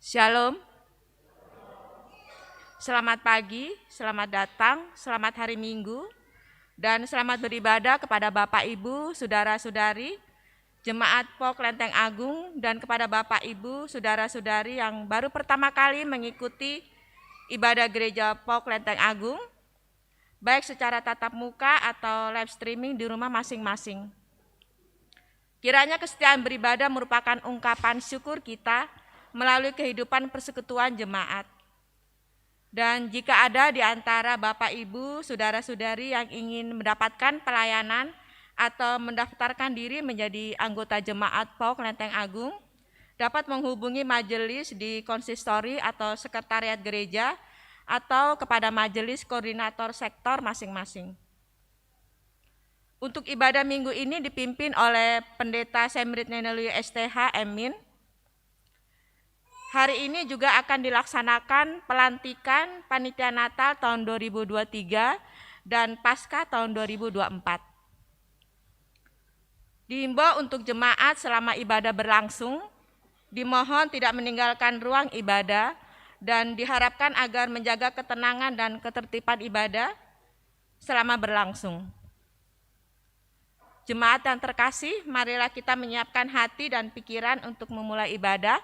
Shalom, selamat pagi, selamat datang, selamat hari Minggu, dan selamat beribadah kepada Bapak Ibu, Saudara-saudari, Jemaat POK Lenteng Agung, dan kepada Bapak Ibu, Saudara-saudari yang baru pertama kali mengikuti ibadah gereja POK Lenteng Agung, baik secara tatap muka atau live streaming di rumah masing-masing. Kiranya kesetiaan beribadah merupakan ungkapan syukur kita melalui kehidupan persekutuan jemaat. Dan jika ada di antara Bapak Ibu, Saudara-saudari yang ingin mendapatkan pelayanan atau mendaftarkan diri menjadi anggota jemaat POK Lenteng Agung, dapat menghubungi majelis di konsistori atau sekretariat gereja atau kepada majelis koordinator sektor masing-masing. Untuk ibadah minggu ini dipimpin oleh Pendeta Semrit Nenelui STH Emin. Hari ini juga akan dilaksanakan pelantikan Panitia Natal tahun 2023 dan Paskah tahun 2024. Dihimbau untuk jemaat selama ibadah berlangsung, dimohon tidak meninggalkan ruang ibadah dan diharapkan agar menjaga ketenangan dan ketertiban ibadah selama berlangsung. Jemaat yang terkasih, marilah kita menyiapkan hati dan pikiran untuk memulai ibadah.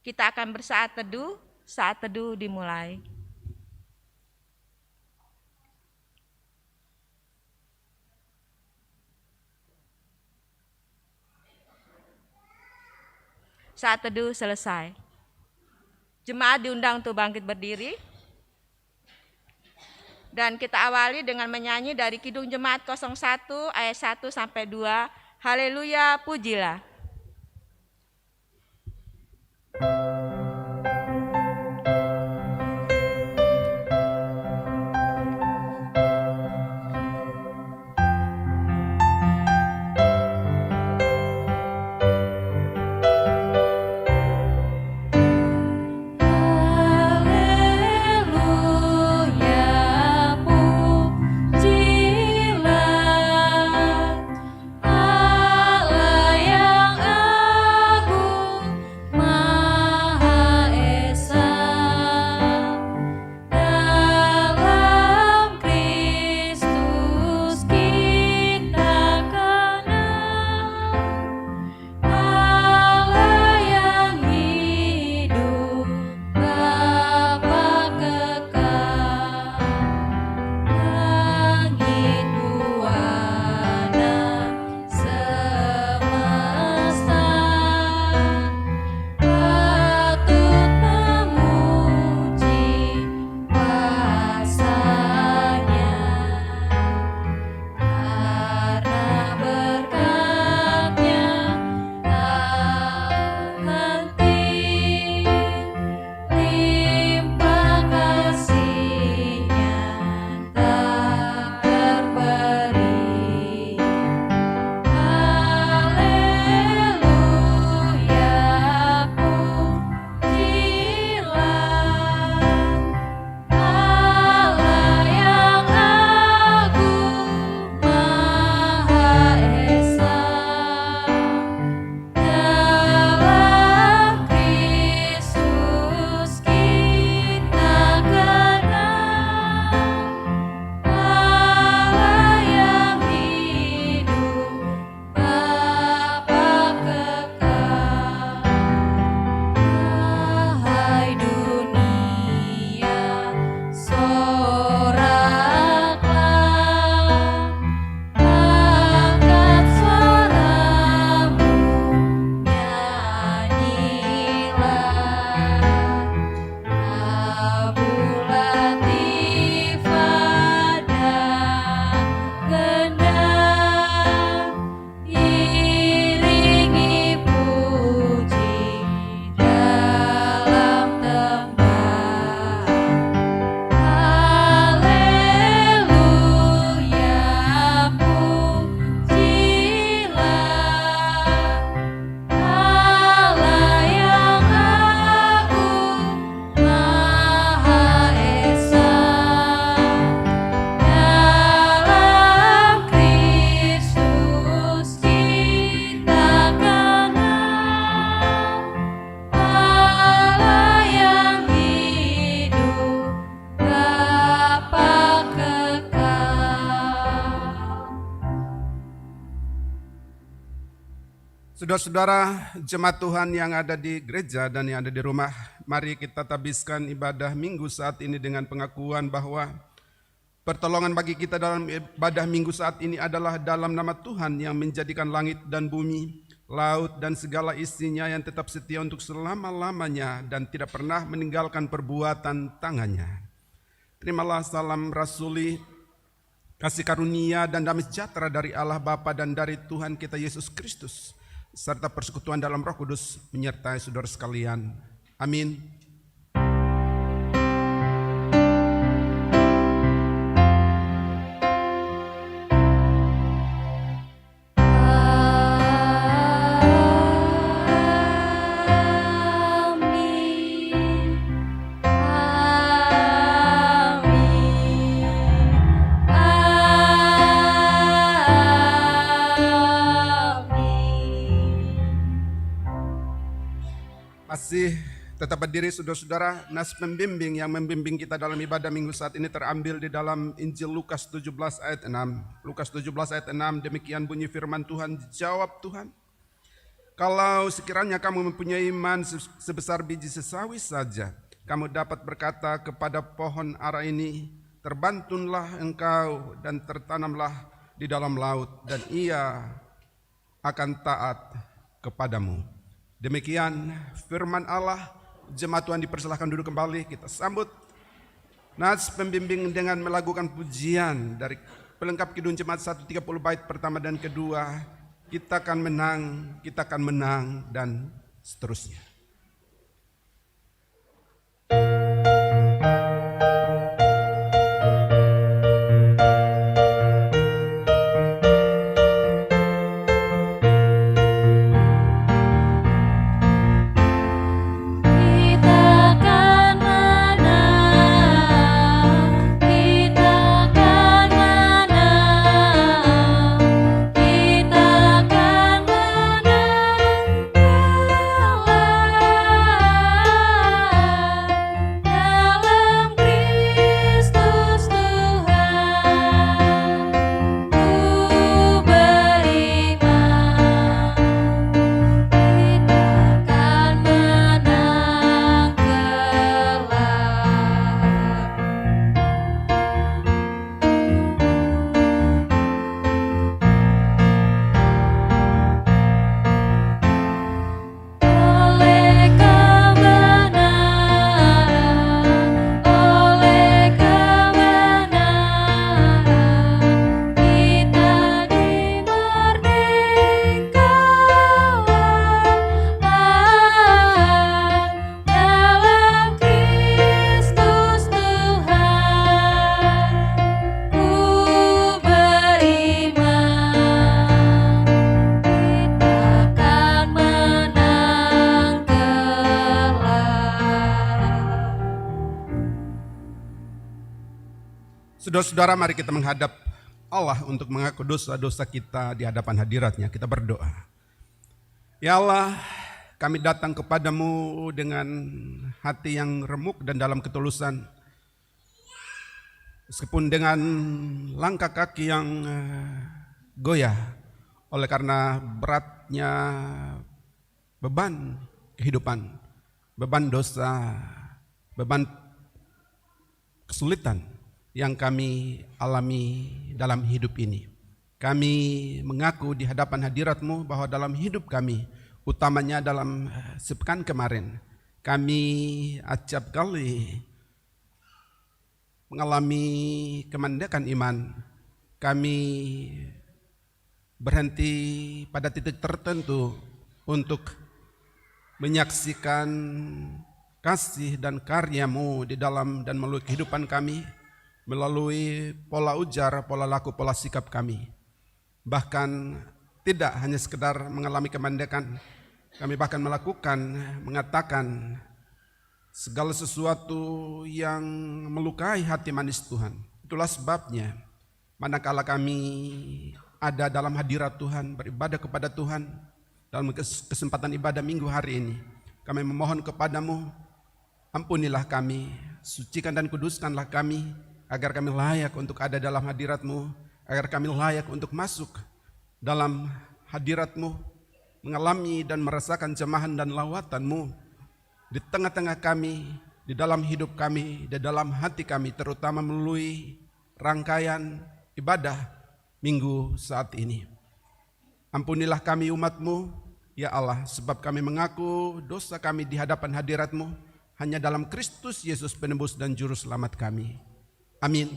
Kita akan bersaat teduh dimulai. Saat teduh selesai. Jemaat diundang untuk bangkit berdiri. Dan kita awali dengan menyanyi dari Kidung Jemaat 01 ayat 1 sampai 2. Haleluya, pujilah. Allah yang Saudara-saudara jemaat Tuhan yang ada di gereja dan yang ada di rumah, mari kita tabiskan ibadah minggu saat ini dengan pengakuan bahwa pertolongan bagi kita dalam ibadah minggu saat ini adalah dalam nama Tuhan yang menjadikan langit dan bumi, laut dan segala isinya, yang tetap setia untuk selama-lamanya dan tidak pernah meninggalkan perbuatan tangannya. Terimalah salam rasuli, kasih karunia dan damai sejahtera dari Allah Bapa dan dari Tuhan kita Yesus Kristus, serta persekutuan dalam Roh Kudus menyertai saudara sekalian. Amin. Masih tetap berdiri saudara-saudara. Nas pembimbing yang membimbing kita dalam ibadah minggu saat ini terambil di dalam Injil Lukas 17 ayat 6. Lukas 17 ayat 6, demikian bunyi firman Tuhan. Jawab Tuhan, kalau sekiranya kamu mempunyai iman sebesar biji sesawi saja, kamu dapat berkata kepada pohon ara ini, terbantunlah engkau dan tertanamlah di dalam laut, dan ia akan taat kepadamu. Demikian firman Allah. Jemaat Tuhan dipersilahkan duduk kembali. Kita sambut nas pembimbing dengan melakukan pujian dari pelengkap Kidung Jemaat 130 bait pertama dan kedua. Kita akan menang, dan seterusnya. Saudara-saudara, mari kita menghadap Allah untuk mengaku dosa-dosa kita di hadapan hadirat-Nya. Kita berdoa. Ya Allah, kami datang kepadamu dengan hati yang remuk dan dalam ketulusan. Meskipun dengan langkah kaki yang goyah oleh karena beratnya beban kehidupan, beban dosa, beban kesulitan yang kami alami dalam hidup ini. Kami mengaku di hadapan hadirat-Mu bahwa dalam hidup kami, utamanya dalam sepekan kemarin, kami acap kali mengalami kemandekan iman. Kami berhenti pada titik tertentu untuk menyaksikan kasih dan karya-Mu di dalam dan melalui kehidupan kami, melalui pola ujar, pola laku, pola sikap kami. Bahkan tidak hanya sekedar mengalami kemandekan, kami bahkan mengatakan segala sesuatu yang melukai hati manis Tuhan. Itulah sebabnya manakala kami ada dalam hadirat Tuhan, beribadah kepada Tuhan dalam kesempatan ibadah minggu hari ini, kami memohon kepadamu, ampunilah kami, sucikan dan kuduskanlah kami, agar kami layak untuk ada dalam hadirat-Mu, agar kami layak untuk masuk dalam hadirat-Mu mengalami dan merasakan jemahan dan lawatan-Mu di tengah-tengah kami, di dalam hidup kami, di dalam hati kami, terutama melalui rangkaian ibadah minggu saat ini. Ampunilah kami umat-Mu, ya Allah, sebab kami mengaku dosa kami di hadapan hadirat-Mu hanya dalam Kristus Yesus penebus dan juru selamat kami. Amin.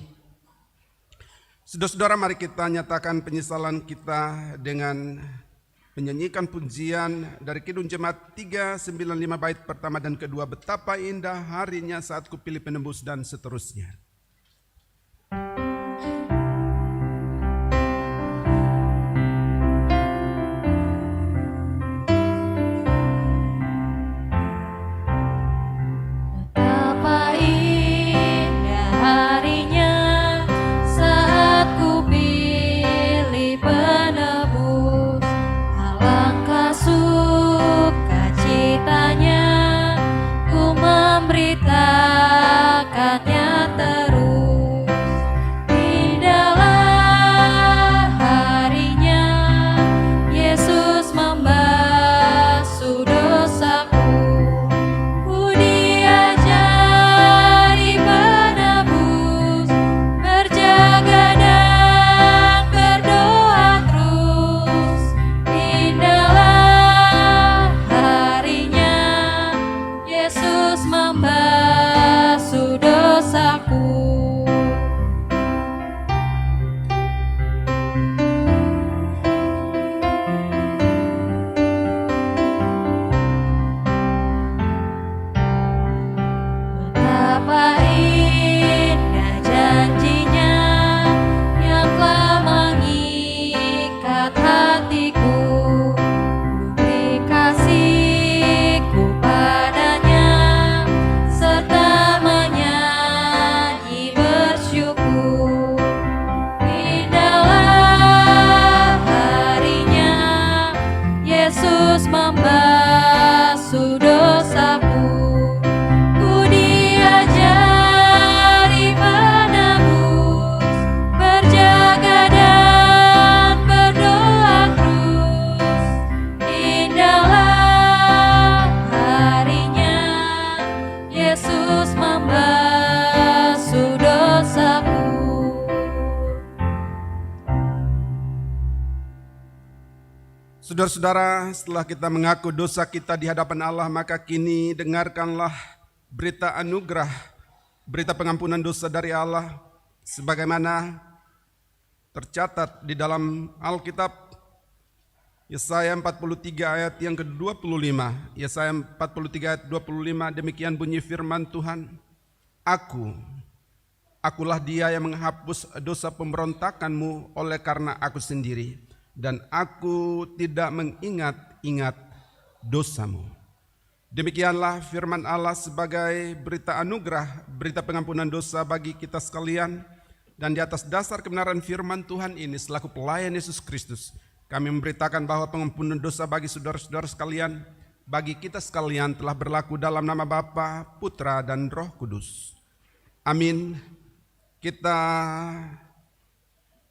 Saudara-saudara, mari kita nyatakan penyesalan kita dengan menyanyikan pujian dari Kidung Jemaat 395 bait pertama dan kedua, betapa indah harinya saat kupilih penebus, dan seterusnya. Saudara-saudara, setelah kita mengaku dosa kita di hadapan Allah, maka kini dengarkanlah berita anugerah, berita pengampunan dosa dari Allah, sebagaimana tercatat di dalam Alkitab, Yesaya 43 ayat yang ke-25. Yesaya 43 ayat 25, demikian bunyi firman Tuhan, Akulah dia yang menghapus dosa pemberontakanmu oleh karena aku sendiri, dan aku tidak mengingat-ingat dosamu. Demikianlah firman Allah sebagai berita anugerah, berita pengampunan dosa bagi kita sekalian. Dan di atas dasar kebenaran firman Tuhan ini, selaku pelayan Yesus Kristus, kami memberitakan bahwa pengampunan dosa bagi saudara-saudara sekalian, bagi kita sekalian, telah berlaku dalam nama Bapa, Putra, dan Roh Kudus. Amin. Kita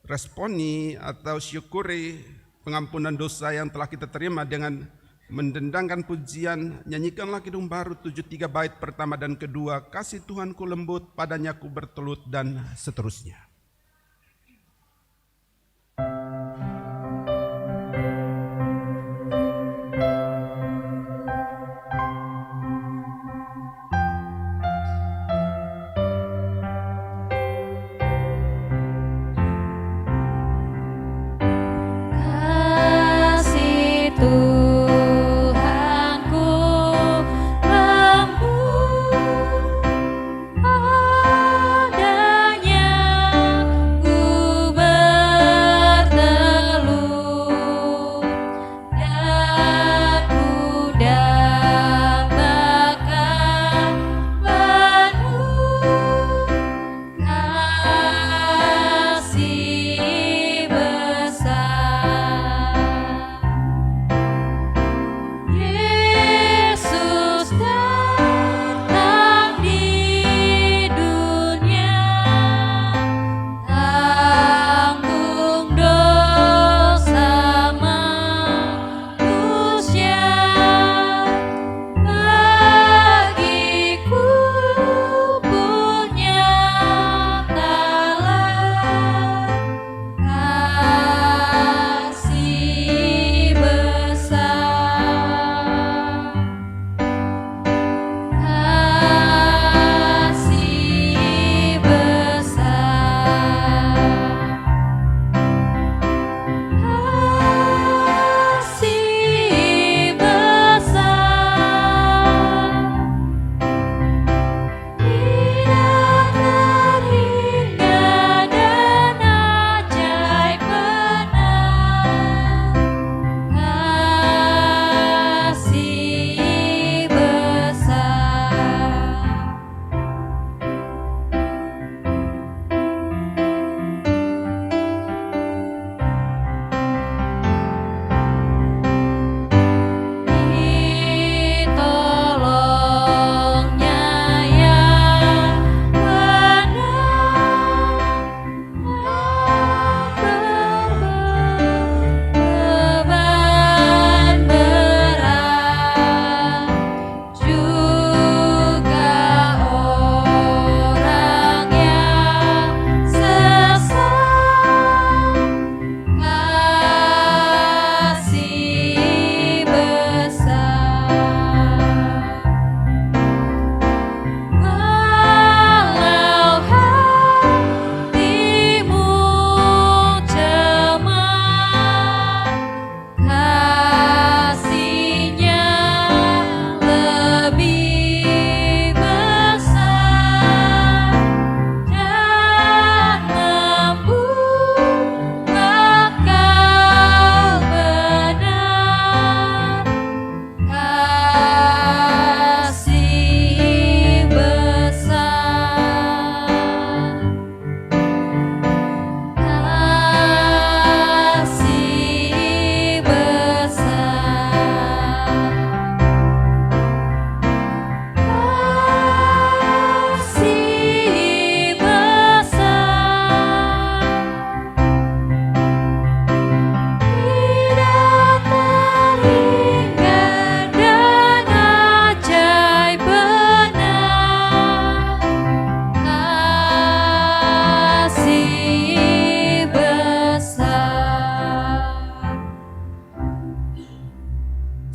responi atau syukuri pengampunan dosa yang telah kita terima dengan mendendangkan pujian, nyanyikanlah Kidung Baru 73 bait pertama dan kedua, kasih Tuhanku lembut, padanya ku bertelut, dan seterusnya. Adanya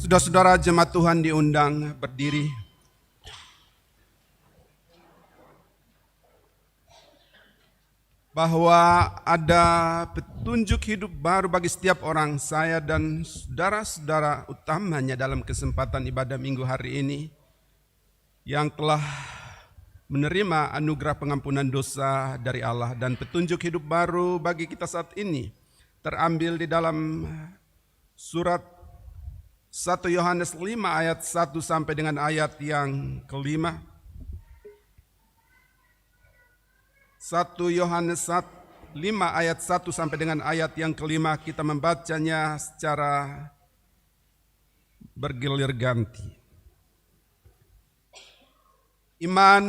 Saudara-saudara jemaat Tuhan diundang berdiri. Bahwa ada petunjuk hidup baru bagi setiap orang, saya dan saudara-saudara, utamanya dalam kesempatan ibadah minggu hari ini, yang telah menerima anugerah pengampunan dosa dari Allah dan petunjuk hidup baru bagi kita saat ini, terambil di dalam surat 1 Yohanes 5 ayat 1 sampai dengan ayat yang kelima. 1 Yohanes 5 ayat 1 sampai dengan ayat yang kelima, kita membacanya secara bergilir ganti. Iman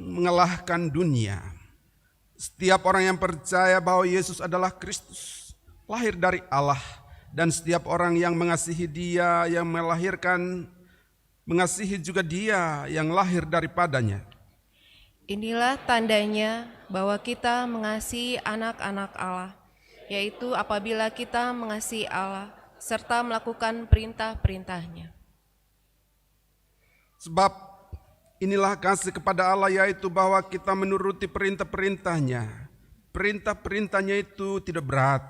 mengalahkan dunia. Setiap orang yang percaya bahwa Yesus adalah Kristus, lahir dari Allah, dan setiap orang yang mengasihi Dia yang melahirkan, mengasihi juga Dia yang lahir daripadanya. Inilah tandanya bahwa kita mengasihi anak-anak Allah, yaitu apabila kita mengasihi Allah serta melakukan perintah-perintahnya. Sebab inilah kasih kepada Allah, yaitu bahwa kita menuruti perintah-perintahnya. Perintah-perintahnya itu tidak berat.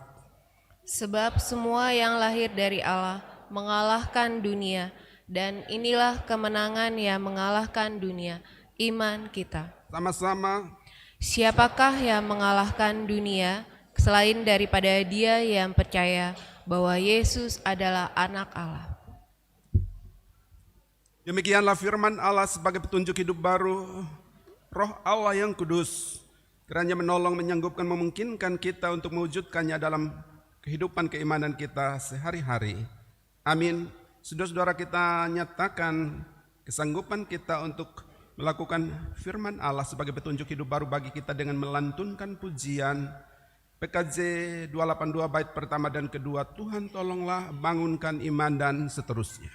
Sebab semua yang lahir dari Allah mengalahkan dunia, dan inilah kemenangan yang mengalahkan dunia, iman kita. Sama-sama. Siapakah yang mengalahkan dunia selain daripada dia yang percaya bahwa Yesus adalah anak Allah? Demikianlah firman Allah sebagai petunjuk hidup baru. Roh Allah yang kudus kiranya menolong, menyanggupkan, memungkinkan kita untuk mewujudkannya dalam kehidupan keimanan kita sehari-hari. Amin. Saudara-saudara, kita nyatakan kesanggupan kita untuk melakukan firman Allah sebagai petunjuk hidup baru bagi kita dengan melantunkan pujian PKJ 282 bait pertama dan kedua, Tuhan tolonglah bangunkan iman, dan seterusnya.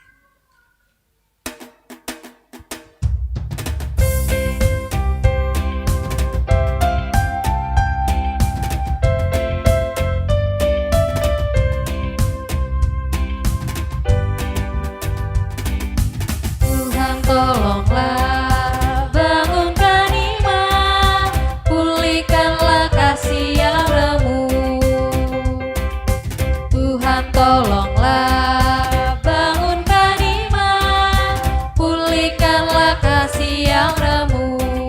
Tuhan tolonglah bangunkan iman, pulihkanlah kasih yang remuk. Tuhan tolonglah bangunkan iman, pulihkanlah kasih yang remuk.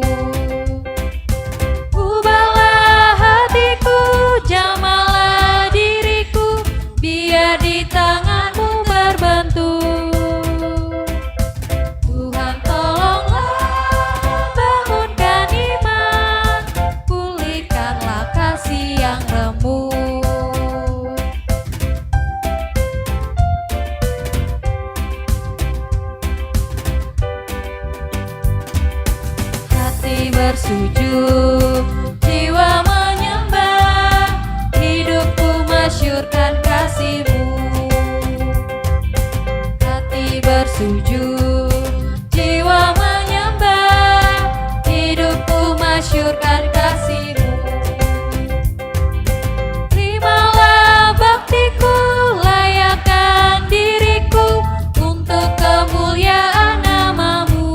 Ubahlah hatiku, jamahlah diriku, biar di tangan-Mu berbentuk. Tuhan tolonglah bangunkan iman, pulihkanlah kasih yang remuk. Hati bersujud, jiwa menyembah, hidupku masyurkan kasih-Mu. Hati bersujud, jiwa menyembah, hidupku masyurkan kasih-Mu. Terimalah baktiku, layakkan diriku untuk kemuliaan nama-Mu.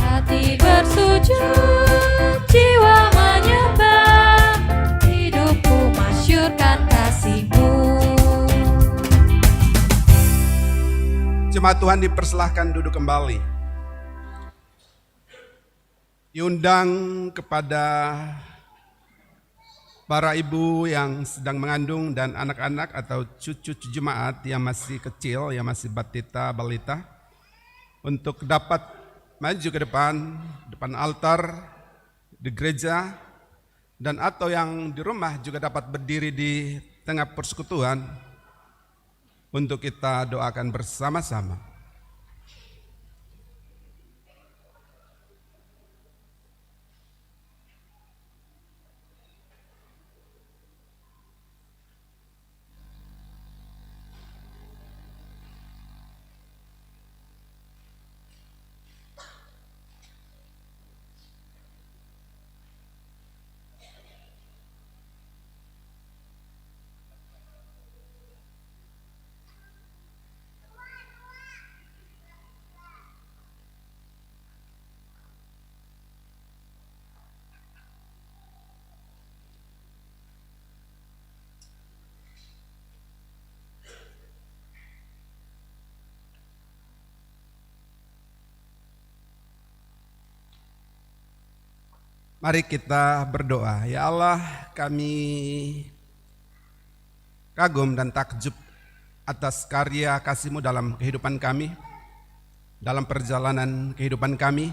Hati bersujud, jiwa menyembah, hidupku masyurkan kasih-Mu. Jemaat Tuhan dipersilahkan duduk kembali. Diundang kepada para ibu yang sedang mengandung dan anak-anak atau cucu-cucu jemaat yang masih kecil, yang masih batita, balita, untuk dapat maju ke depan altar di gereja, dan atau yang di rumah juga dapat berdiri di tengah persekutuan untuk kita doakan bersama-sama. Mari kita berdoa. Ya Allah, kami kagum dan takjub atas karya kasih-Mu dalam kehidupan kami, dalam perjalanan kehidupan kami.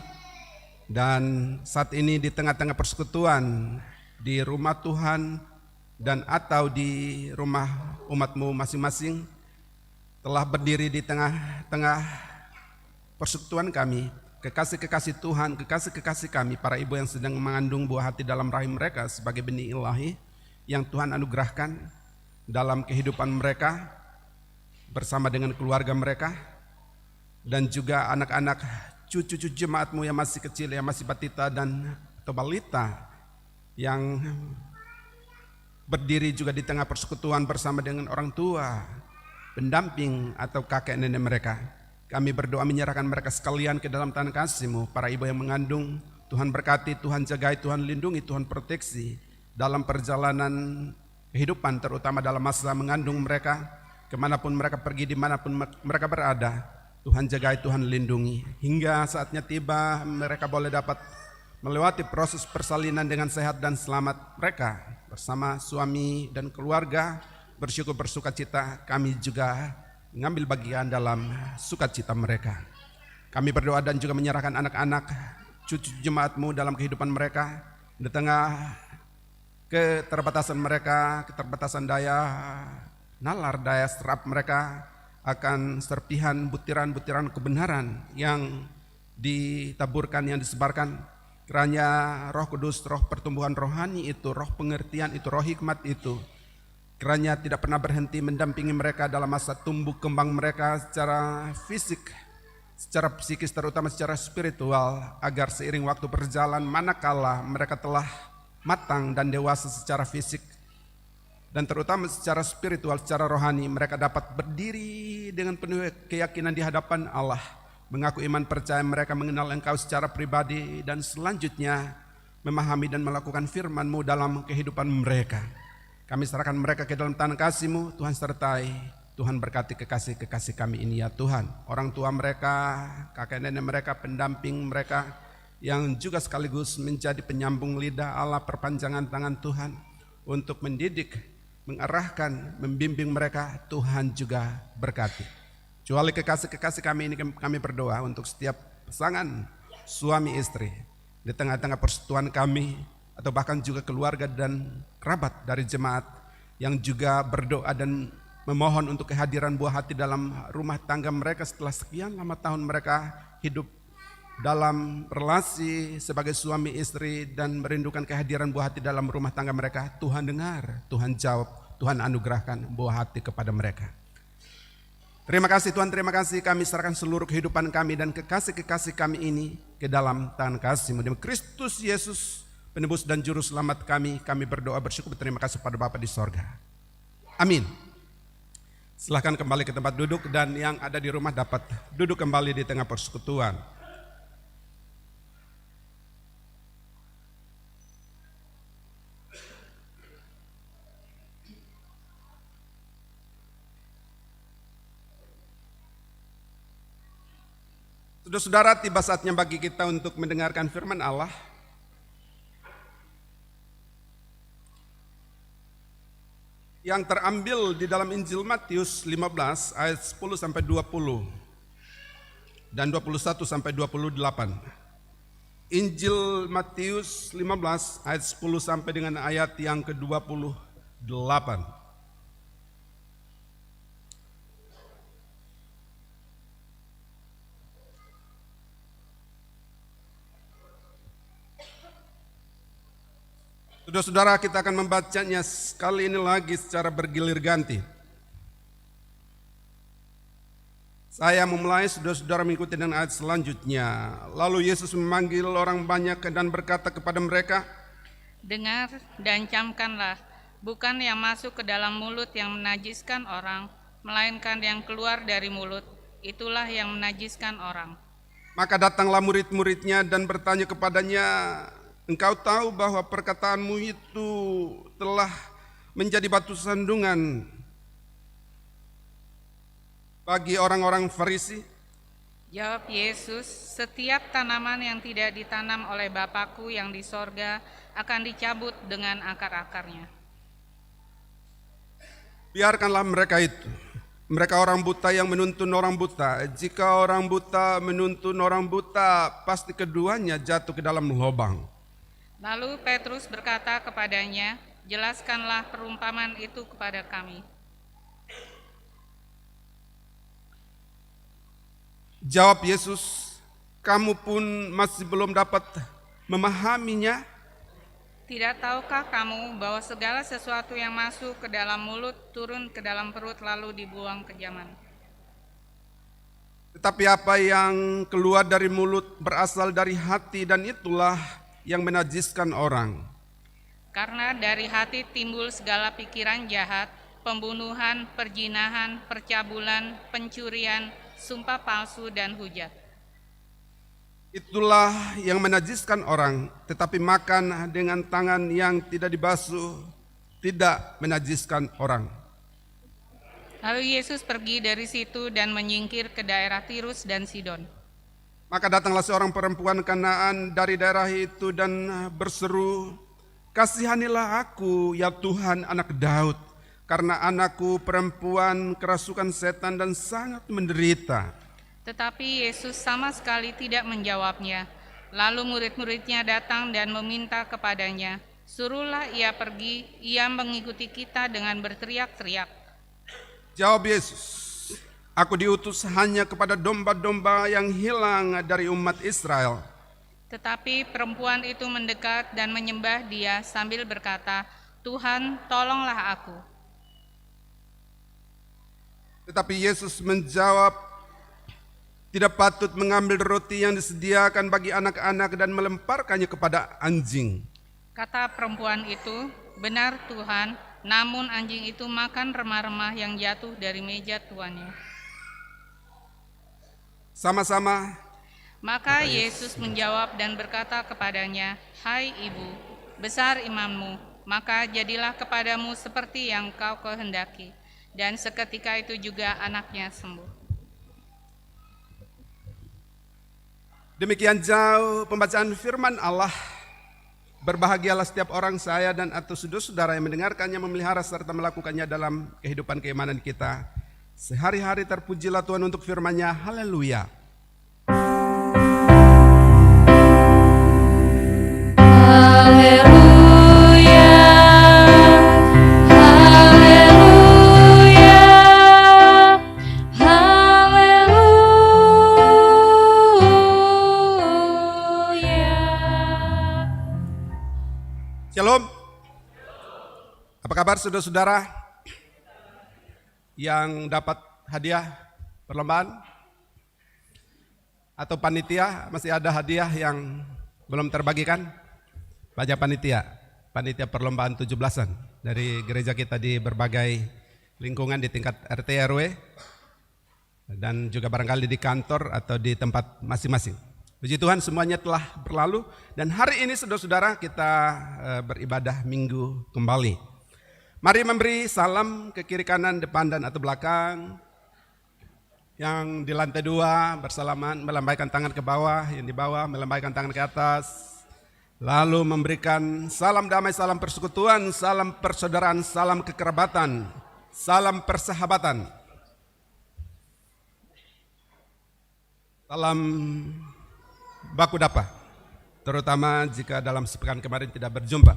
Dan saat ini di tengah-tengah persekutuan, di rumah Tuhan dan atau di rumah umat-Mu masing-masing, telah berdiri di tengah-tengah persekutuan kami, kekasih-kekasih Tuhan, kekasih-kekasih kami, para ibu yang sedang mengandung buah hati dalam rahim mereka sebagai benih ilahi yang Tuhan anugerahkan dalam kehidupan mereka bersama dengan keluarga mereka, dan juga anak-anak cucu-cucu jemaat-Mu yang masih kecil, yang masih batita dan atau balita, yang berdiri juga di tengah persekutuan bersama dengan orang tua, pendamping atau kakek nenek mereka. Kami berdoa menyerahkan mereka sekalian ke dalam tangan kasih-Mu. Para ibu yang mengandung, Tuhan berkati, Tuhan jagai, Tuhan lindungi, Tuhan proteksi dalam perjalanan kehidupan, terutama dalam masa mengandung mereka, kemanapun mereka pergi, dimanapun mereka berada. Tuhan jagai, Tuhan lindungi, hingga saatnya tiba mereka boleh dapat melewati proses persalinan dengan sehat dan selamat. Mereka bersama suami dan keluarga bersyukur bersukacita. Kami juga mengambil bagian dalam sukacita mereka. Kami berdoa dan juga menyerahkan anak-anak cucu jemaat-Mu dalam kehidupan mereka, di tengah keterbatasan mereka, keterbatasan daya nalar, daya serap mereka, akan serpihan butiran-butiran kebenaran yang ditaburkan, yang disebarkan. Kiranya Roh Kudus, roh pertumbuhan rohani itu, roh pengertian itu, roh hikmat itu, kiranya tidak pernah berhenti mendampingi mereka dalam masa tumbuh kembang mereka secara fisik, secara psikis, terutama secara spiritual, agar seiring waktu berjalan, manakala mereka telah matang dan dewasa secara fisik dan terutama secara spiritual, secara rohani, mereka dapat berdiri dengan penuh keyakinan di hadapan Allah, mengaku iman percaya mereka mengenal Engkau secara pribadi, dan selanjutnya memahami dan melakukan firman-Mu dalam kehidupan mereka. Kami serahkan mereka ke dalam tangan kasih-Mu. Tuhan sertai, Tuhan berkati kekasih-kekasih kami ini ya Tuhan. Orang tua mereka, kakek nenek mereka, pendamping mereka, yang juga sekaligus menjadi penyambung lidah Allah, perpanjangan tangan Tuhan untuk mendidik, mengarahkan, membimbing mereka. Tuhan juga berkati. Kecuali kekasih-kekasih kami ini, kami berdoa untuk setiap pasangan suami istri di tengah-tengah persekutuan kami, atau bahkan juga keluarga dan kerabat dari jemaat yang juga berdoa dan memohon untuk kehadiran buah hati dalam rumah tangga mereka setelah sekian lama tahun mereka hidup dalam relasi sebagai suami istri dan merindukan kehadiran buah hati dalam rumah tangga mereka. Tuhan dengar, Tuhan jawab, Tuhan anugerahkan buah hati kepada mereka. Terima kasih Tuhan, terima kasih. Kami serahkan seluruh kehidupan kami dan kekasih-kekasih kami ini ke dalam tangan kasih-Mu. Demi Kristus Yesus, penebus dan juru selamat kami berdoa bersyukur berterima kasih pada Bapa di sorga. Amin. Silahkan kembali ke tempat duduk, dan yang ada di rumah dapat duduk kembali di tengah persekutuan. Saudara-saudara, tiba saatnya bagi kita untuk mendengarkan firman Allah. Yang terambil di dalam Injil Matius 15 ayat 10 sampai 20 dan 21 sampai 28. Injil Matius 15 ayat 10 sampai dengan ayat yang ke-28. Saudara-saudara, kita akan membacanya sekali ini lagi secara bergilir ganti. Saya memulai, saudara-saudara mengikuti dengan ayat selanjutnya. Lalu Yesus memanggil orang banyak dan berkata kepada mereka, dengar dan camkanlah, bukan yang masuk ke dalam mulut yang menajiskan orang, melainkan yang keluar dari mulut, itulah yang menajiskan orang. Maka datanglah murid-muridnya dan bertanya kepadanya, engkau tahu bahwa perkataanmu itu telah menjadi batu sandungan bagi orang-orang Farisi Jawab Yesus, setiap tanaman yang tidak ditanam oleh Bapakku yang di sorga akan dicabut dengan akar-akarnya. Biarkanlah mereka itu. Mereka orang buta yang menuntun orang buta. Jika orang buta menuntun orang buta, pasti keduanya jatuh ke dalam lubang. Lalu Petrus berkata kepadanya, jelaskanlah perumpamaan itu kepada kami. Jawab Yesus, kamu pun masih belum dapat memahaminya? Tidak tahukah kamu bahwa segala sesuatu yang masuk ke dalam mulut turun ke dalam perut lalu dibuang ke jaman? Tetapi apa yang keluar dari mulut berasal dari hati, dan itulah yang menajiskan orang. Karena dari hati timbul segala pikiran jahat, pembunuhan, perzinahan, percabulan, pencurian, sumpah palsu, dan hujat. Itulah yang menajiskan orang, tetapi makan dengan tangan yang tidak dibasuh tidak menajiskan orang. Lalu Yesus pergi dari situ dan menyingkir ke daerah Tirus dan Sidon. Maka datanglah seorang perempuan Kanaan dari daerah itu dan berseru, kasihanilah aku ya Tuhan, anak Daud, karena anakku perempuan kerasukan setan dan sangat menderita. Tetapi Yesus sama sekali tidak menjawabnya. Lalu murid-muridnya datang dan meminta kepadanya, suruhlah ia pergi, ia mengikuti kita dengan berteriak-teriak. Jawab Yesus, aku diutus hanya kepada domba-domba yang hilang dari umat Israel. Tetapi perempuan itu mendekat dan menyembah dia sambil berkata, Tuhan, tolonglah aku. Tetapi Yesus menjawab, tidak patut mengambil roti yang disediakan bagi anak-anak dan melemparkannya kepada anjing. Kata perempuan itu, benar Tuhan, namun anjing itu makan remah-remah yang jatuh dari meja tuannya. Sama-sama. Maka Yesus menjawab dan berkata kepadanya, hai ibu, besar imanmu, maka jadilah kepadamu seperti yang kau kehendaki. Dan seketika itu juga anaknya sembuh. Demikian jauh pembacaan firman Allah. Berbahagialah setiap orang, saya dan atau saudara-saudara yang mendengarkannya, memelihara serta melakukannya dalam kehidupan keimanan kita. Sehari-hari terpujilah Tuhan untuk firman-Nya. Haleluya. Shalom. Apa kabar saudara-saudara yang dapat hadiah perlombaan atau panitia? Masih ada hadiah yang belum terbagikan? Pajak panitia perlombaan 17-an dari gereja kita di berbagai lingkungan di tingkat RT RW dan juga barangkali di kantor atau di tempat masing-masing. Puji Tuhan, semuanya telah berlalu dan hari ini saudara-saudara kita beribadah minggu kembali. Mari memberi salam ke kiri kanan, depan dan atau belakang. Yang di lantai 2 bersalaman, melambaikan tangan ke bawah, yang di bawah melambaikan tangan ke atas. Lalu memberikan salam damai, salam persekutuan, salam persaudaraan, salam kekerabatan, salam persahabatan. Salam baku dapa, terutama jika dalam sepekan kemarin tidak berjumpa.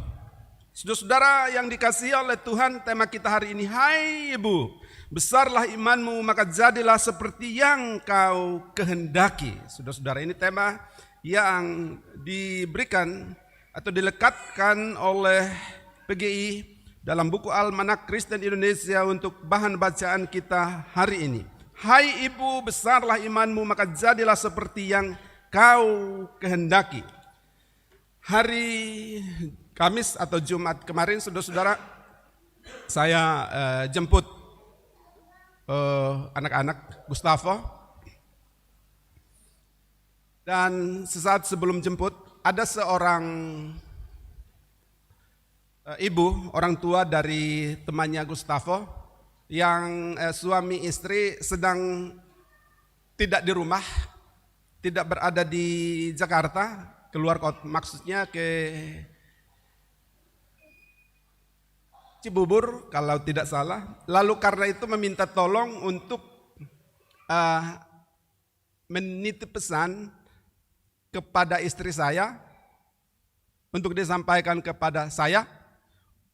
Saudara-saudara yang dikasihi oleh Tuhan, tema kita hari ini, hai ibu, besarlah imanmu maka jadilah seperti yang kau kehendaki. Saudara-saudara, ini tema yang diberikan atau dilekatkan oleh PGI dalam buku Almanak Kristen Indonesia untuk bahan bacaan kita hari ini. Hai ibu, besarlah imanmu maka jadilah seperti yang kau kehendaki. Hari Kamis atau Jumat kemarin, saudara-saudara, saya jemput anak-anak Gustavo. Dan sesaat sebelum jemput, ada seorang ibu, orang tua dari temannya Gustavo, yang suami istri sedang tidak di rumah tidak berada di Jakarta, keluar kota, maksudnya ke Cibubur kalau tidak salah. Lalu karena itu meminta tolong untuk menitip pesan kepada istri saya, untuk disampaikan kepada saya,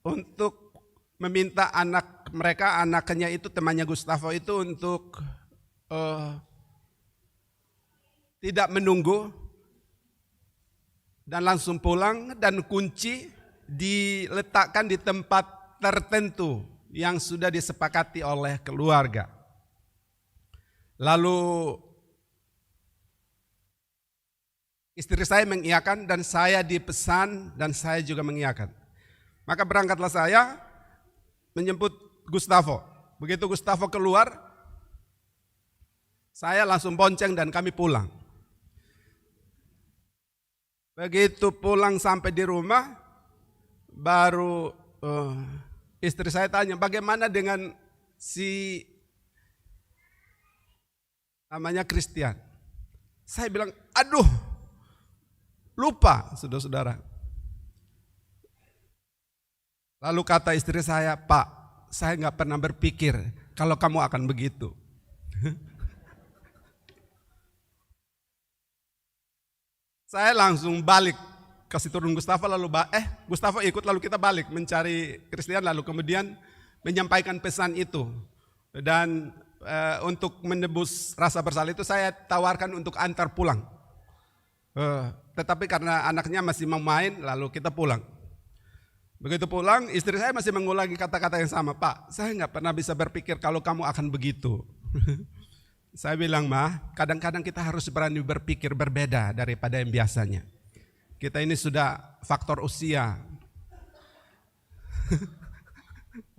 untuk meminta anak mereka, anaknya itu temannya Gustavo itu untuk tidak menunggu dan langsung pulang, dan kunci diletakkan di tempat tertentu yang sudah disepakati oleh keluarga. Lalu istri saya mengiyakan dan saya dipesan dan saya juga mengiyakan. Maka berangkatlah saya menjemput Gustavo. Begitu Gustavo keluar, saya langsung bonceng dan kami pulang. Begitu pulang sampai di rumah, baru istri saya tanya, bagaimana dengan si namanya Christian? Saya bilang, aduh, lupa saudara-saudara. Lalu kata istri saya, Pak, saya nggak pernah berpikir kalau kamu akan begitu. Saya langsung balik kasih turun Gustavo, lalu Gustavo ikut, lalu kita balik mencari Christian, lalu kemudian menyampaikan pesan itu. Dan untuk menebus rasa bersalah itu saya tawarkan untuk antar pulang. Tetapi karena anaknya masih mau main, lalu kita pulang. Begitu pulang, istri saya masih mengulangi kata-kata yang sama, Pak, saya nggak pernah bisa berpikir kalau kamu akan begitu. Saya bilang, Ma, kadang-kadang kita harus berani berpikir berbeda daripada yang biasanya. Kita ini sudah faktor usia.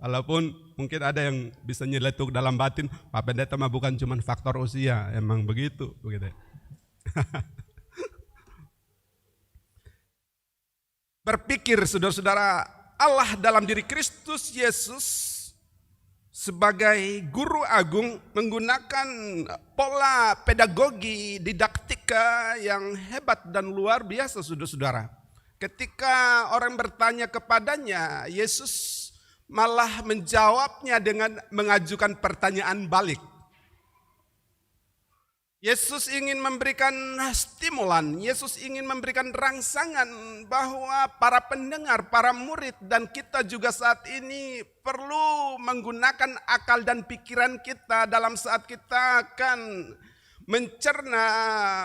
Walaupun mungkin ada yang bisa nyeletuk dalam batin, Pak Pendeta mah bukan cuma faktor usia, emang begitu. Berpikir saudara-saudara, Allah dalam diri Kristus Yesus sebagai guru agung menggunakan pola pedagogi didaktika yang hebat dan luar biasa saudara-saudara. Ketika orang bertanya kepadanya, Yesus malah menjawabnya dengan mengajukan pertanyaan balik. Yesus ingin memberikan stimulan, Yesus ingin memberikan rangsangan bahwa para pendengar, para murid dan kita juga saat ini perlu menggunakan akal dan pikiran kita dalam saat kita akan mencerna,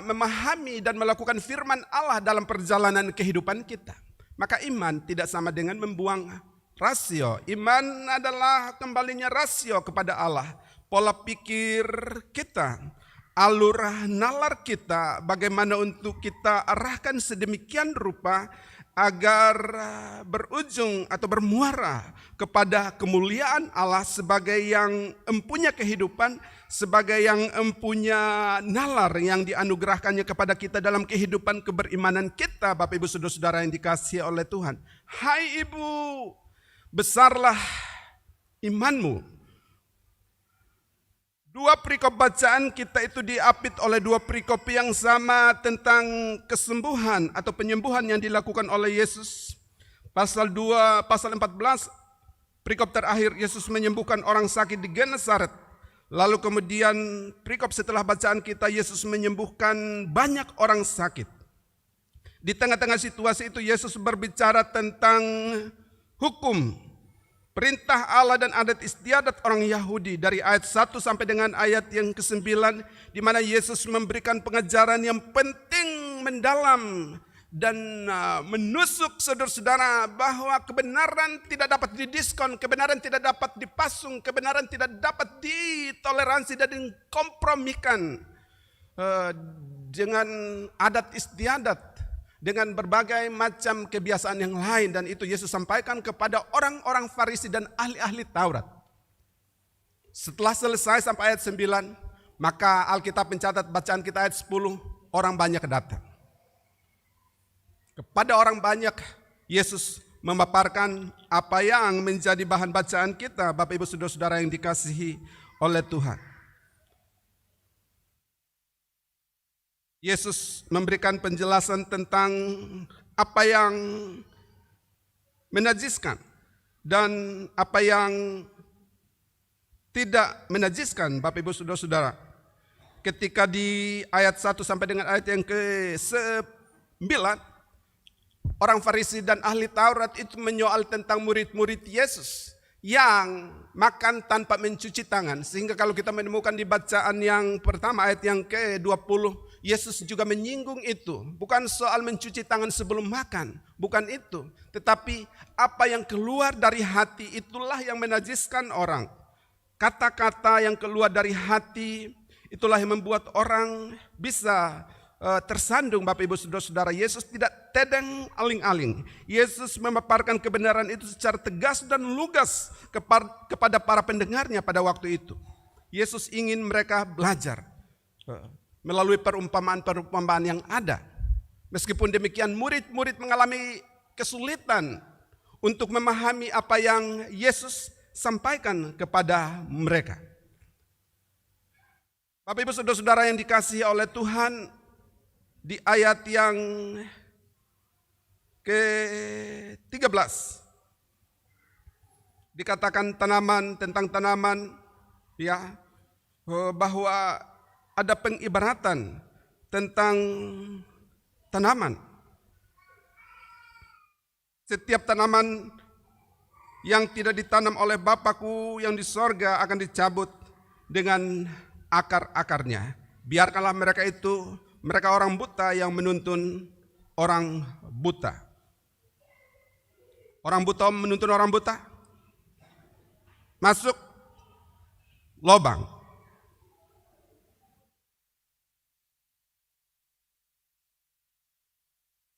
memahami dan melakukan firman Allah dalam perjalanan kehidupan kita. Maka iman tidak sama dengan membuang rasio. Iman adalah kembalinya rasio kepada Allah. Pola pikir kita, alur nalar kita, bagaimana untuk kita arahkan sedemikian rupa agar berujung atau bermuara kepada kemuliaan Allah sebagai yang empunya kehidupan, sebagai yang empunya nalar yang dianugerahkannya kepada kita dalam kehidupan keberimanan kita. Bapak Ibu Saudara-saudara yang dikasihi oleh Tuhan. Hai Ibu, besarlah imanmu. Dua perikop bacaan kita itu diapit oleh dua perikop yang sama tentang kesembuhan atau penyembuhan yang dilakukan oleh Yesus. Pasal 2, pasal 14, perikop terakhir Yesus menyembuhkan orang sakit di Genesaret. Lalu kemudian perikop setelah bacaan kita Yesus menyembuhkan banyak orang sakit. Di tengah-tengah situasi itu Yesus berbicara tentang hukum, perintah Allah dan adat istiadat orang Yahudi dari ayat 1 sampai dengan ayat yang ke-9, di mana Yesus memberikan pengajaran yang penting, mendalam dan menusuk saudara-saudara bahwa kebenaran tidak dapat didiskon, kebenaran tidak dapat dipasung, kebenaran tidak dapat ditoleransi dan dikompromikan dengan adat istiadat, dengan berbagai macam kebiasaan yang lain. Dan itu Yesus sampaikan kepada orang-orang Farisi dan ahli-ahli Taurat. Setelah selesai sampai ayat 9, maka Alkitab mencatat bacaan kita ayat 10, orang banyak datang. Kepada orang banyak Yesus memaparkan apa yang menjadi bahan bacaan kita, Bapak Ibu Saudara-saudara yang dikasihi oleh Tuhan. Yesus memberikan penjelasan tentang apa yang menajiskan dan apa yang tidak menajiskan, Bapak Ibu Saudara-saudara. Ketika di ayat 1 sampai dengan ayat yang ke-9, orang Farisi dan ahli Taurat itu menyoal tentang murid-murid Yesus yang makan tanpa mencuci tangan. Sehingga kalau kita menemukan di bacaan yang pertama ayat yang ke-20, Yesus juga menyinggung itu. Bukan soal mencuci tangan sebelum makan, bukan itu. Tetapi apa yang keluar dari hati itulah yang menajiskan orang. Kata-kata yang keluar dari hati itulah yang membuat orang bisa tersandung, Bapak Ibu Saudara-saudara. Yesus tidak tedeng aling-aling. Yesus memaparkan kebenaran itu secara tegas dan lugas kepada para pendengarnya pada waktu itu. Yesus ingin mereka belajar melalui perumpamaan-perumpamaan yang ada. Meskipun demikian, murid-murid mengalami kesulitan untuk memahami apa yang Yesus sampaikan kepada mereka. Bapak Ibu Saudara-saudara yang dikasihi oleh Tuhan, di ayat yang ke-13 dikatakan tentang tanaman, ya, bahwa ada pengibaratan tentang tanaman. Setiap tanaman yang tidak ditanam oleh Bapakku yang di sorga akan dicabut dengan akar-akarnya. Biarkanlah mereka orang buta yang menuntun orang buta. Orang buta menuntun orang buta, masuk lobang.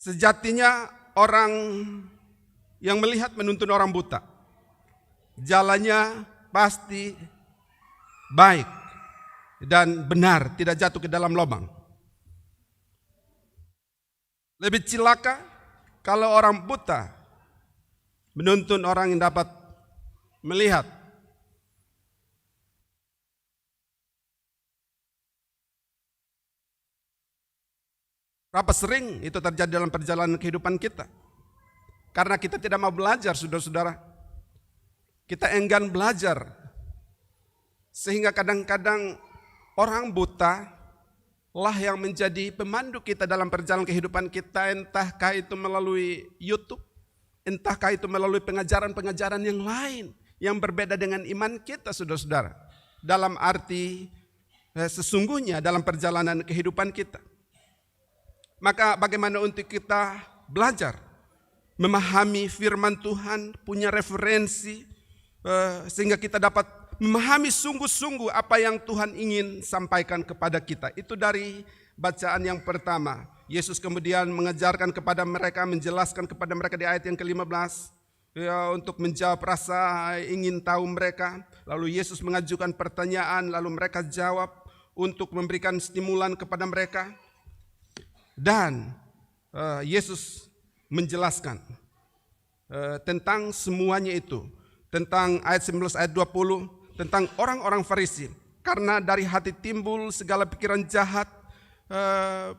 Sejatinya orang yang melihat menuntun orang buta, jalannya pasti baik dan benar, tidak jatuh ke dalam lubang. Lebih celaka kalau orang buta menuntun orang yang dapat melihat. Berapa sering itu terjadi dalam perjalanan kehidupan kita? Karena kita tidak mau belajar, saudara-saudara. Kita enggan belajar. Sehingga kadang-kadang orang buta lah yang menjadi pemandu kita dalam perjalanan kehidupan kita, entahkah itu melalui YouTube, entahkah itu melalui pengajaran-pengajaran yang lain yang berbeda dengan iman kita, saudara-saudara. Dalam arti sesungguhnya dalam perjalanan kehidupan kita. Maka bagaimana untuk kita belajar, memahami firman Tuhan, punya referensi, sehingga kita dapat memahami sungguh-sungguh apa yang Tuhan ingin sampaikan kepada kita. Itu dari bacaan yang pertama. Yesus kemudian mengajarkan kepada mereka, menjelaskan kepada mereka di ayat yang ke-15, ya, untuk menjawab rasa ingin tahu mereka. Lalu Yesus mengajukan pertanyaan, lalu mereka jawab untuk memberikan stimulan kepada mereka. Dan Yesus menjelaskan tentang semuanya itu. Tentang ayat 19, ayat 20, tentang orang-orang Farisi. Karena dari hati timbul segala pikiran jahat,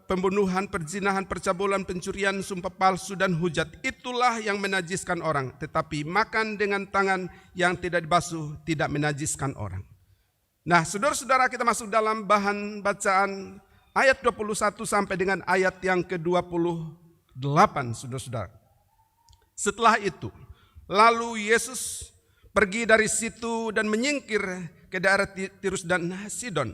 pembunuhan, perzinahan, percabulan, pencurian, sumpah palsu, dan hujat. Itulah yang menajiskan orang. Tetapi makan dengan tangan yang tidak dibasuh tidak menajiskan orang. Nah, saudara-saudara, kita masuk dalam bahan bacaan ayat 21 sampai dengan ayat yang ke-28, saudara-saudara. Setelah itu, lalu Yesus pergi dari situ dan menyingkir ke daerah Tirus dan Sidon.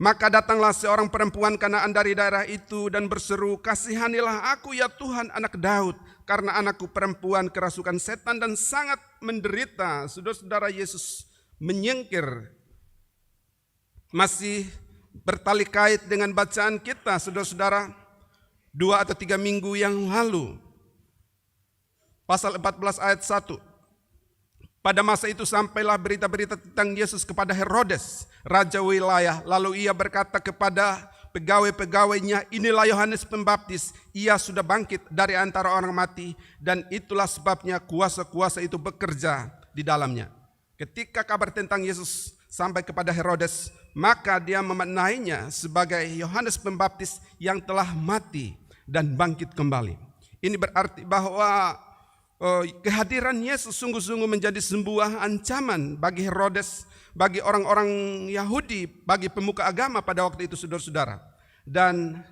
Maka datanglah seorang perempuan Kanaan dari daerah itu dan berseru, "Kasihanilah aku ya Tuhan, anak Daud, karena anakku perempuan kerasukan setan dan sangat menderita." Saudara-saudara, Yesus menyingkir. Masih bertali kait dengan bacaan kita, saudara-saudara, 2 atau 3 minggu yang lalu. Pasal 14 ayat 1. Pada masa itu sampailah berita-berita tentang Yesus kepada Herodes, raja wilayah. Lalu ia berkata kepada pegawai-pegawainya, "Inilah Yohanes Pembaptis, ia sudah bangkit dari antara orang mati, dan itulah sebabnya kuasa-kuasa itu bekerja di dalamnya." Ketika kabar tentang Yesus sampai kepada Herodes, maka dia memaknainya sebagai Yohanes Pembaptis yang telah mati dan bangkit kembali. Ini berarti bahwa kehadiran Yesus sungguh-sungguh menjadi sebuah ancaman bagi Herodes, bagi orang-orang Yahudi, bagi pemuka agama pada waktu itu, saudara-saudara. Dan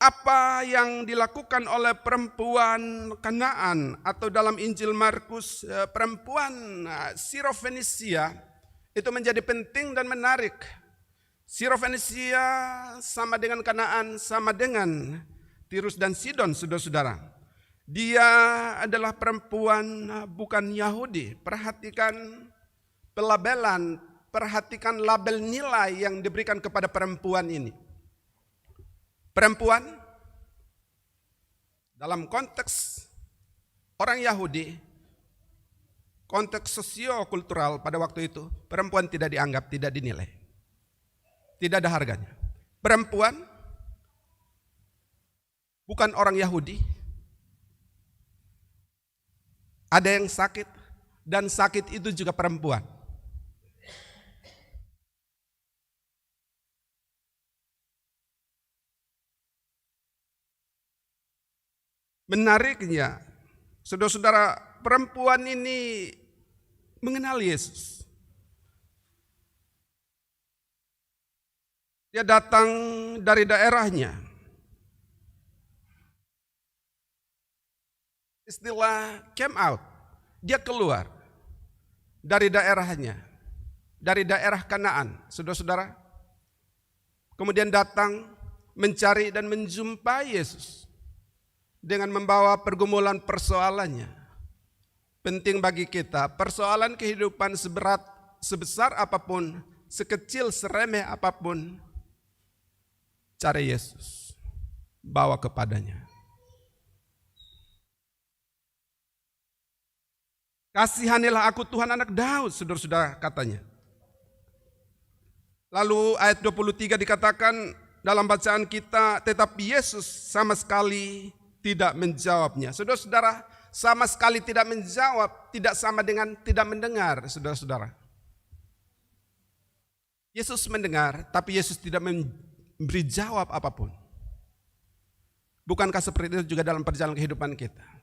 apa yang dilakukan oleh perempuan Kanaan atau dalam Injil Markus perempuan Sirofenisia itu menjadi penting dan menarik. Sirofenisia sama dengan Kanaan, sama dengan Tirus dan Sidon, saudara-saudara. Dia adalah perempuan bukan Yahudi. Perhatikan pelabelan, perhatikan label nilai yang diberikan kepada perempuan ini. Perempuan dalam konteks orang Yahudi, konteks sosiokultural pada waktu itu, perempuan tidak dianggap, tidak dinilai. Tidak ada harganya. Perempuan bukan orang Yahudi. Ada yang sakit, dan sakit itu juga perempuan. Menariknya, saudara-saudara, perempuan ini mengenal Yesus. Dia datang dari daerahnya. Istilah came out, dia keluar dari daerahnya, dari daerah Kanaan, saudara-saudara. Kemudian datang mencari dan menjumpai Yesus dengan membawa pergumulan persoalannya. Penting bagi kita, persoalan kehidupan sebesar apapun, sekecil seremeh apapun, cari Yesus, bawa kepadanya. Kasihanilah aku Tuhan anak Daud, saudara-saudara, katanya. Lalu ayat 23 dikatakan dalam bacaan kita, tetapi Yesus sama sekali tidak menjawabnya. Saudara-saudara, sama sekali tidak menjawab, tidak sama dengan tidak mendengar, saudara-saudara. Yesus mendengar, tapi Yesus tidak memberi jawab apapun. Bukankah seperti itu juga dalam perjalanan kehidupan kita?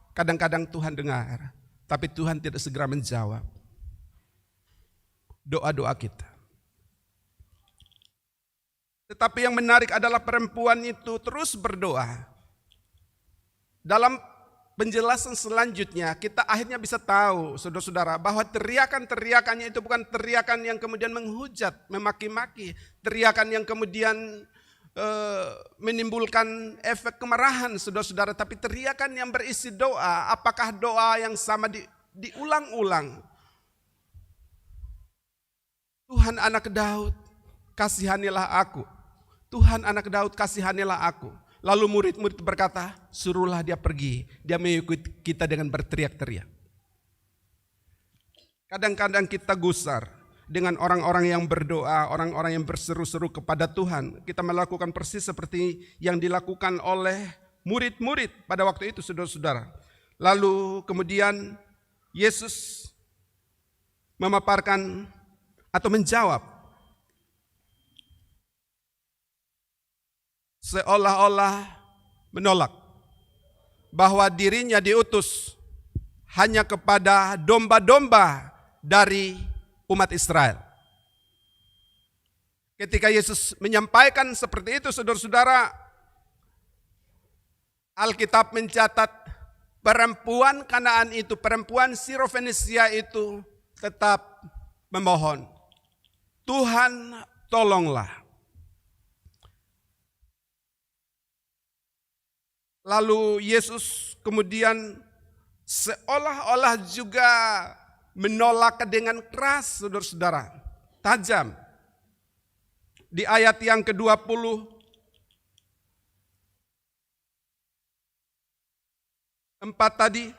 Kadang-kadang Tuhan dengar, tapi Tuhan tidak segera menjawab doa-doa kita. Tetapi yang menarik adalah perempuan itu terus berdoa. Dalam penjelasan selanjutnya, kita akhirnya bisa tahu, saudara-saudara, bahwa teriakan-teriakannya itu bukan teriakan yang kemudian menghujat, memaki-maki, teriakan yang kemudian menimbulkan efek kemarahan, saudara-saudara, tapi teriakan yang berisi doa. Apakah doa yang sama diulang-ulang? Tuhan anak Daud, kasihanilah aku. Tuhan anak Daud, kasihanilah aku. Lalu murid-murid berkata, suruhlah dia pergi. Dia mengikuti kita dengan berteriak-teriak. Kadang-kadang kita gusar dengan orang-orang yang berdoa, orang-orang yang berseru-seru kepada Tuhan. Kita melakukan persis seperti yang dilakukan oleh murid-murid pada waktu itu, saudara-saudara. Lalu kemudian Yesus memaparkan atau menjawab seolah-olah menolak bahwa dirinya diutus hanya kepada domba-domba dari umat Israel. Ketika Yesus menyampaikan seperti itu, saudara-saudara, Alkitab mencatat perempuan Kanaan itu, perempuan Sirofenisia itu tetap memohon, Tuhan tolonglah. Lalu Yesus kemudian seolah-olah juga menolak dengan keras, saudara-saudara, tajam. Di ayat yang ke-24 tadi,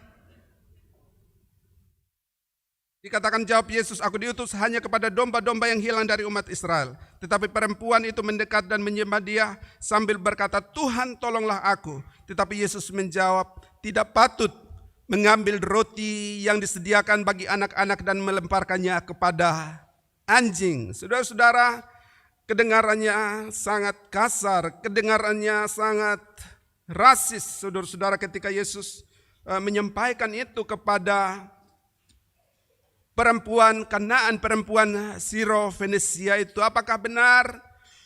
dikatakan jawab Yesus, aku diutus hanya kepada domba-domba yang hilang dari umat Israel. Tetapi perempuan itu mendekat dan menyembah dia sambil berkata, Tuhan tolonglah aku. Tetapi Yesus menjawab, tidak patut mengambil roti yang disediakan bagi anak-anak dan melemparkannya kepada anjing. Saudara-saudara, kedengarannya sangat kasar, kedengarannya sangat rasis, saudara-saudara, ketika Yesus menyampaikan itu kepada perempuan Kanaan, perempuan Siro-Fenisia itu. Apakah benar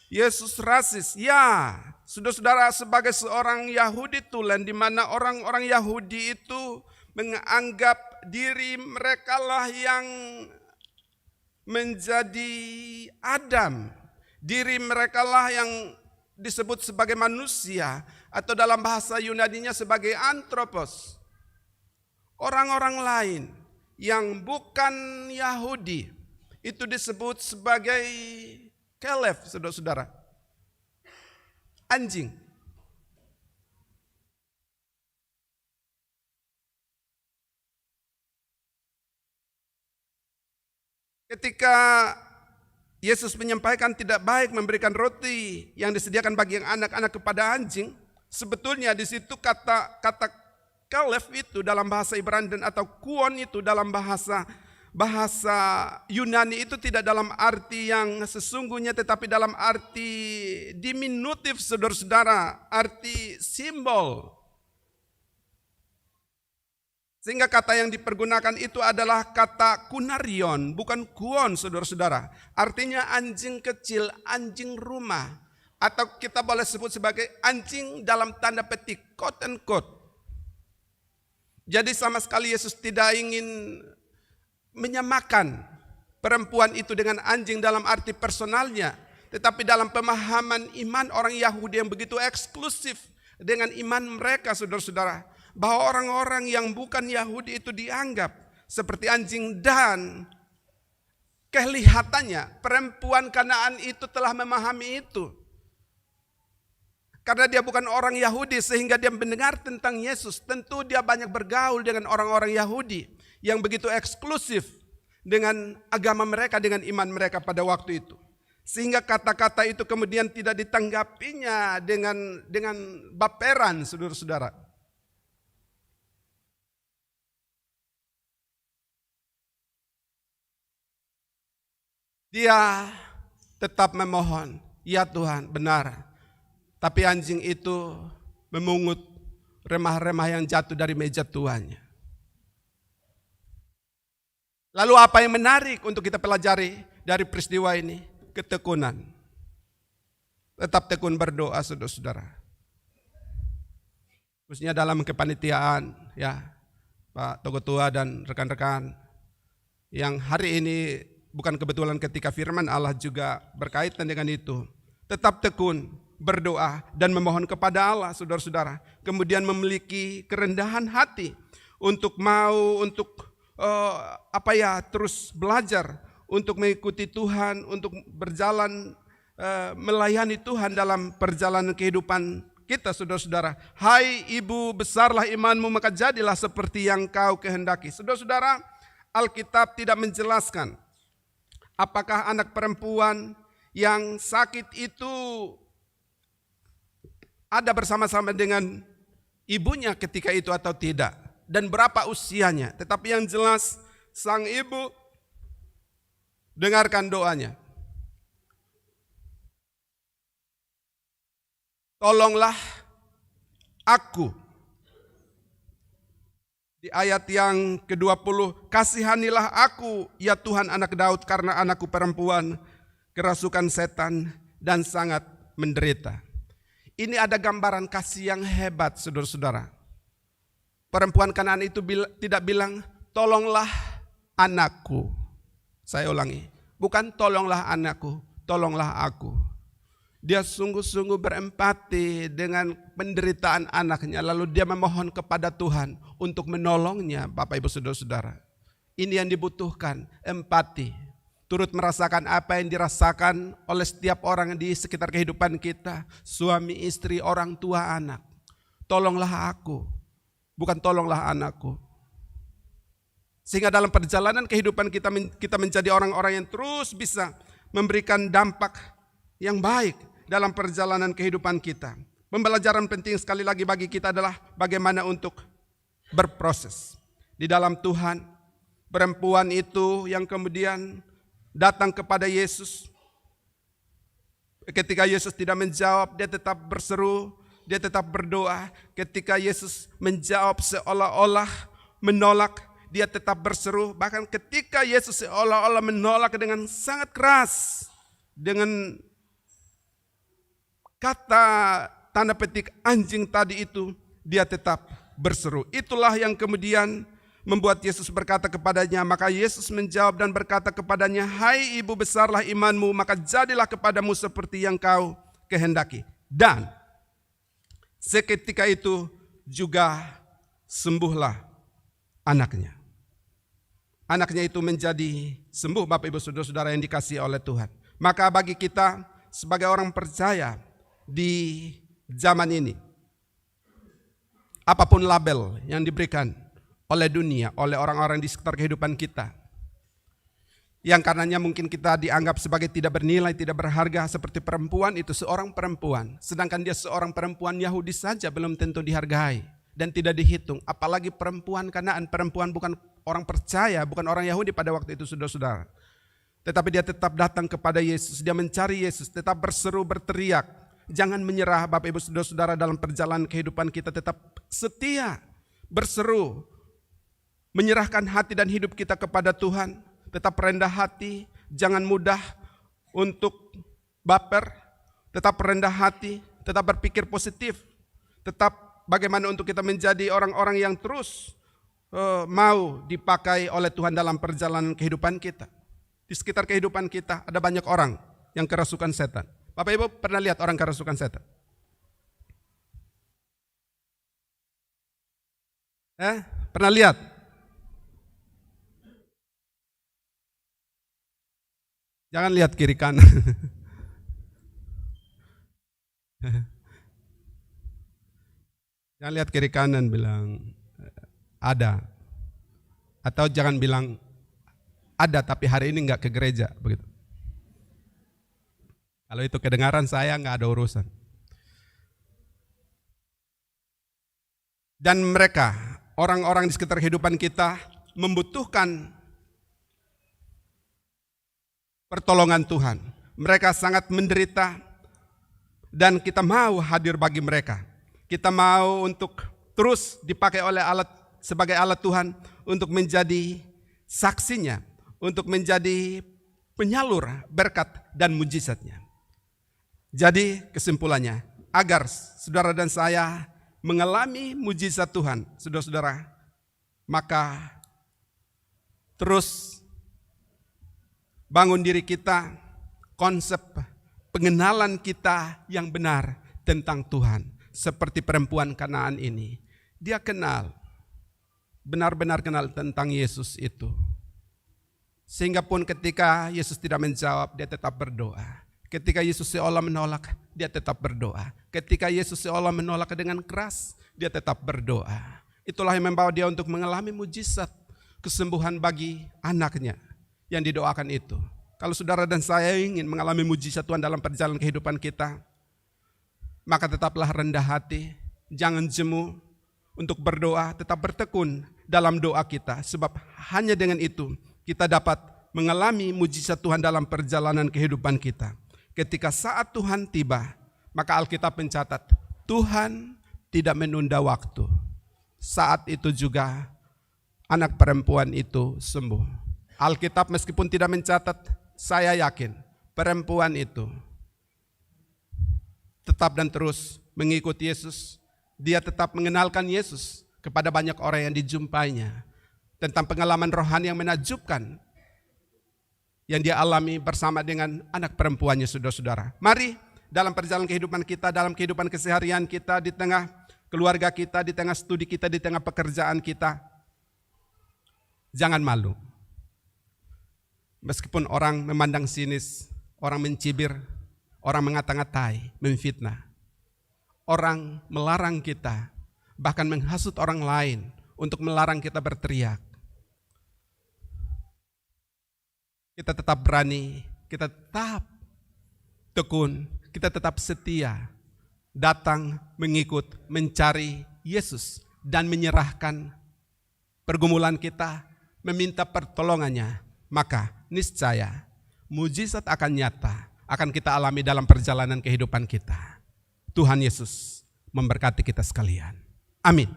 Yesus rasis? Ya, saudara-saudara, sebagai seorang Yahudi tulen, di mana orang-orang Yahudi itu menganggap diri mereka lah yang menjadi Adam. Diri mereka lah yang disebut sebagai manusia, atau dalam bahasa Yunaninya sebagai anthropos. Orang-orang lain yang bukan Yahudi itu disebut sebagai kelef, saudara-saudara. Anjing. Ketika Yesus menyampaikan tidak baik memberikan roti yang disediakan bagi yang anak-anak kepada anjing, sebetulnya di situ kata kalef itu dalam bahasa Ibrani atau kuon itu dalam bahasa Yunani itu tidak dalam arti yang sesungguhnya, tetapi dalam arti diminutif, saudara-saudara, arti simbol. Sehingga kata yang dipergunakan itu adalah kata kunarion, bukan kuon, saudara-saudara. Artinya anjing kecil, anjing rumah. Atau kita boleh sebut sebagai anjing dalam tanda petik, quote and quote. Jadi sama sekali Yesus tidak ingin menyamakan perempuan itu dengan anjing dalam arti personalnya. Tetapi dalam pemahaman iman orang Yahudi yang begitu eksklusif dengan iman mereka, saudara-saudara, bahwa orang-orang yang bukan Yahudi itu dianggap seperti anjing, dan kelihatannya perempuan Kanaan itu telah memahami itu. Karena dia bukan orang Yahudi sehingga dia mendengar tentang Yesus, tentu dia banyak bergaul dengan orang-orang Yahudi yang begitu eksklusif dengan agama mereka, dengan iman mereka pada waktu itu. Sehingga kata-kata itu kemudian tidak ditanggapinya dengan baperan, saudara-saudara. Dia tetap memohon, ya Tuhan, benar. Tapi anjing itu memungut remah-remah yang jatuh dari meja tuannya. Lalu apa yang menarik untuk kita pelajari dari peristiwa ini? Ketekunan. Tetap tekun berdoa, saudara-saudara. Khususnya dalam kepanitiaan, ya, Pak Togotua dan rekan-rekan yang hari ini bukan kebetulan ketika firman Allah juga berkaitan dengan itu. Tetap tekun, berdoa dan memohon kepada Allah, saudara-saudara. Kemudian memiliki kerendahan hati untuk terus belajar, untuk mengikuti Tuhan, untuk berjalan melayani Tuhan dalam perjalanan kehidupan kita, saudara-saudara. Hai ibu, besarlah imanmu, maka jadilah seperti yang kau kehendaki. Saudara-saudara, Alkitab tidak menjelaskan apakah anak perempuan yang sakit itu ada bersama-sama dengan ibunya ketika itu atau tidak, dan berapa usianya. Tetapi yang jelas sang ibu dengarkan doanya. Tolonglah aku. Di ayat yang ke-20, kasihanilah aku ya Tuhan anak Daud, karena anakku perempuan kerasukan setan dan sangat menderita. Ini ada gambaran kasih yang hebat, saudara-saudara. Perempuan Kanaan itu tidak bilang, tolonglah anakku. Saya ulangi, bukan tolonglah anakku, tolonglah aku. Dia sungguh-sungguh berempati dengan penderitaan anaknya, lalu dia memohon kepada Tuhan untuk menolongnya, Bapak Ibu Saudara-saudara. Ini yang dibutuhkan, empati. Turut merasakan apa yang dirasakan oleh setiap orang di sekitar kehidupan kita, suami, istri, orang tua, anak. Tolonglah aku, bukan tolonglah anakku. Sehingga dalam perjalanan kehidupan kita menjadi orang-orang yang terus bisa memberikan dampak yang baik dalam perjalanan kehidupan kita. Pembelajaran penting sekali lagi bagi kita adalah bagaimana untuk berproses di dalam Tuhan. Perempuan itu yang kemudian datang kepada Yesus. Ketika Yesus tidak menjawab, dia tetap berseru, dia tetap berdoa. Ketika Yesus menjawab seolah-olah menolak, dia tetap berseru. Bahkan ketika Yesus seolah-olah menolak dengan sangat keras, dengan kata tanda petik anjing tadi itu, dia tetap berseru. Itulah yang kemudian membuat Yesus berkata kepadanya. Maka Yesus menjawab dan berkata kepadanya, "Hai ibu, besarlah imanmu, maka jadilah kepadamu seperti yang kau kehendaki." Dan seketika itu juga sembuhlah anaknya. Anaknya itu menjadi sembuh, Bapak Ibu Saudara-saudara yang dikasihi oleh Tuhan. Maka bagi kita sebagai orang percaya di zaman ini, apapun label yang diberikan oleh dunia, oleh orang-orang di sekitar kehidupan kita, yang karenanya mungkin kita dianggap sebagai tidak bernilai, tidak berharga, seperti perempuan itu seorang perempuan, sedangkan dia seorang perempuan Yahudi saja belum tentu dihargai dan tidak dihitung, apalagi perempuan Kanaan. Perempuan bukan orang percaya, bukan orang Yahudi pada waktu itu, saudara-saudara. Tetapi dia tetap datang kepada Yesus, dia mencari Yesus, tetap berseru, berteriak. Jangan menyerah, Bapak Ibu Saudara-saudara, dalam perjalanan kehidupan kita, tetap setia, berseru, menyerahkan hati dan hidup kita kepada Tuhan, tetap rendah hati, jangan mudah untuk baper, tetap rendah hati, tetap berpikir positif, tetap bagaimana untuk kita menjadi orang-orang yang terus mau dipakai oleh Tuhan dalam perjalanan kehidupan kita. Di sekitar kehidupan kita ada banyak orang yang kerasukan setan. Bapak Ibu pernah lihat orang kerasukan setan? Pernah lihat? Jangan lihat kiri kanan. Jangan lihat kiri kanan bilang ada. Atau jangan bilang ada tapi hari ini enggak ke gereja, begitu. Kalau itu kedengaran saya enggak ada urusan. Dan mereka, orang-orang di sekitar kehidupan kita membutuhkan pertolongan Tuhan. Mereka sangat menderita dan kita mau hadir bagi mereka. Kita mau untuk terus dipakai oleh alat sebagai alat Tuhan untuk menjadi saksinya, untuk menjadi penyalur berkat dan mujizatnya. Jadi kesimpulannya, agar saudara dan saya mengalami mujizat Tuhan, saudara-saudara, maka terus bangun diri kita, konsep pengenalan kita yang benar tentang Tuhan. Seperti perempuan Kanaan ini, dia kenal, benar-benar kenal tentang Yesus itu. Sehingga pun ketika Yesus tidak menjawab, dia tetap berdoa. Ketika Yesus seolah menolak, dia tetap berdoa. Ketika Yesus seolah menolak dengan keras, dia tetap berdoa. Itulah yang membawa dia untuk mengalami mujizat kesembuhan bagi anaknya yang didoakan itu. Kalau saudara dan saya ingin mengalami mujizat Tuhan dalam perjalanan kehidupan kita, maka tetaplah rendah hati, jangan jemu untuk berdoa, tetap bertekun dalam doa kita. Sebab hanya dengan itu kita dapat mengalami mujizat Tuhan dalam perjalanan kehidupan kita. Ketika saat Tuhan tiba, maka Alkitab mencatat, Tuhan tidak menunda waktu. Saat itu juga anak perempuan itu sembuh. Alkitab meskipun tidak mencatat, saya yakin perempuan itu tetap dan terus mengikuti Yesus. Dia tetap mengenalkan Yesus kepada banyak orang yang dijumpainya. Tentang pengalaman rohani yang menakjubkan yang dia alami bersama dengan anak perempuannya, saudara-saudara. Mari dalam perjalanan kehidupan kita, dalam kehidupan keseharian kita, di tengah keluarga kita, di tengah studi kita, di tengah pekerjaan kita, jangan malu. Meskipun orang memandang sinis, orang mencibir, orang mengata-ngatai, memfitnah, orang melarang kita, bahkan menghasut orang lain untuk melarang kita berteriak, kita tetap berani, kita tetap tekun, kita tetap setia, datang mengikut, mencari Yesus, dan menyerahkan pergumulan kita, meminta pertolongannya. Maka niscaya mujizat akan nyata, akan kita alami dalam perjalanan kehidupan kita. Tuhan Yesus memberkati kita sekalian. Amin.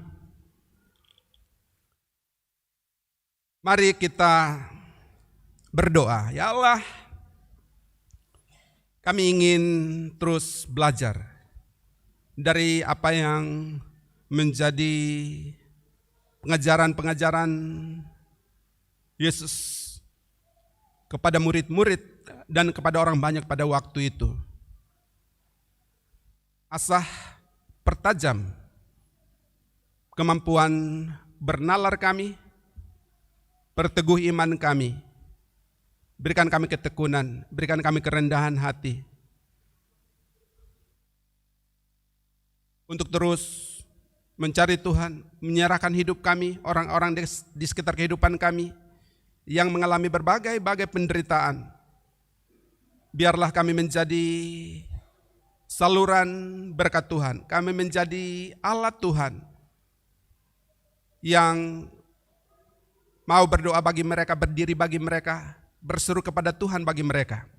Mari kita berdoa. Ya Allah, kami ingin terus belajar dari apa yang menjadi pengajaran-pengajaran Yesus kepada murid-murid dan kepada orang banyak pada waktu itu. Asah pertajam kemampuan bernalar kami, perteguh iman kami, berikan kami ketekunan, berikan kami kerendahan hati untuk terus mencari Tuhan, menyerahkan hidup kami, orang-orang di sekitar kehidupan kami yang mengalami berbagai penderitaan. Biarlah kami menjadi saluran berkat Tuhan, kami menjadi alat Tuhan yang mau berdoa bagi mereka, berdiri bagi mereka, berseru kepada Tuhan bagi mereka.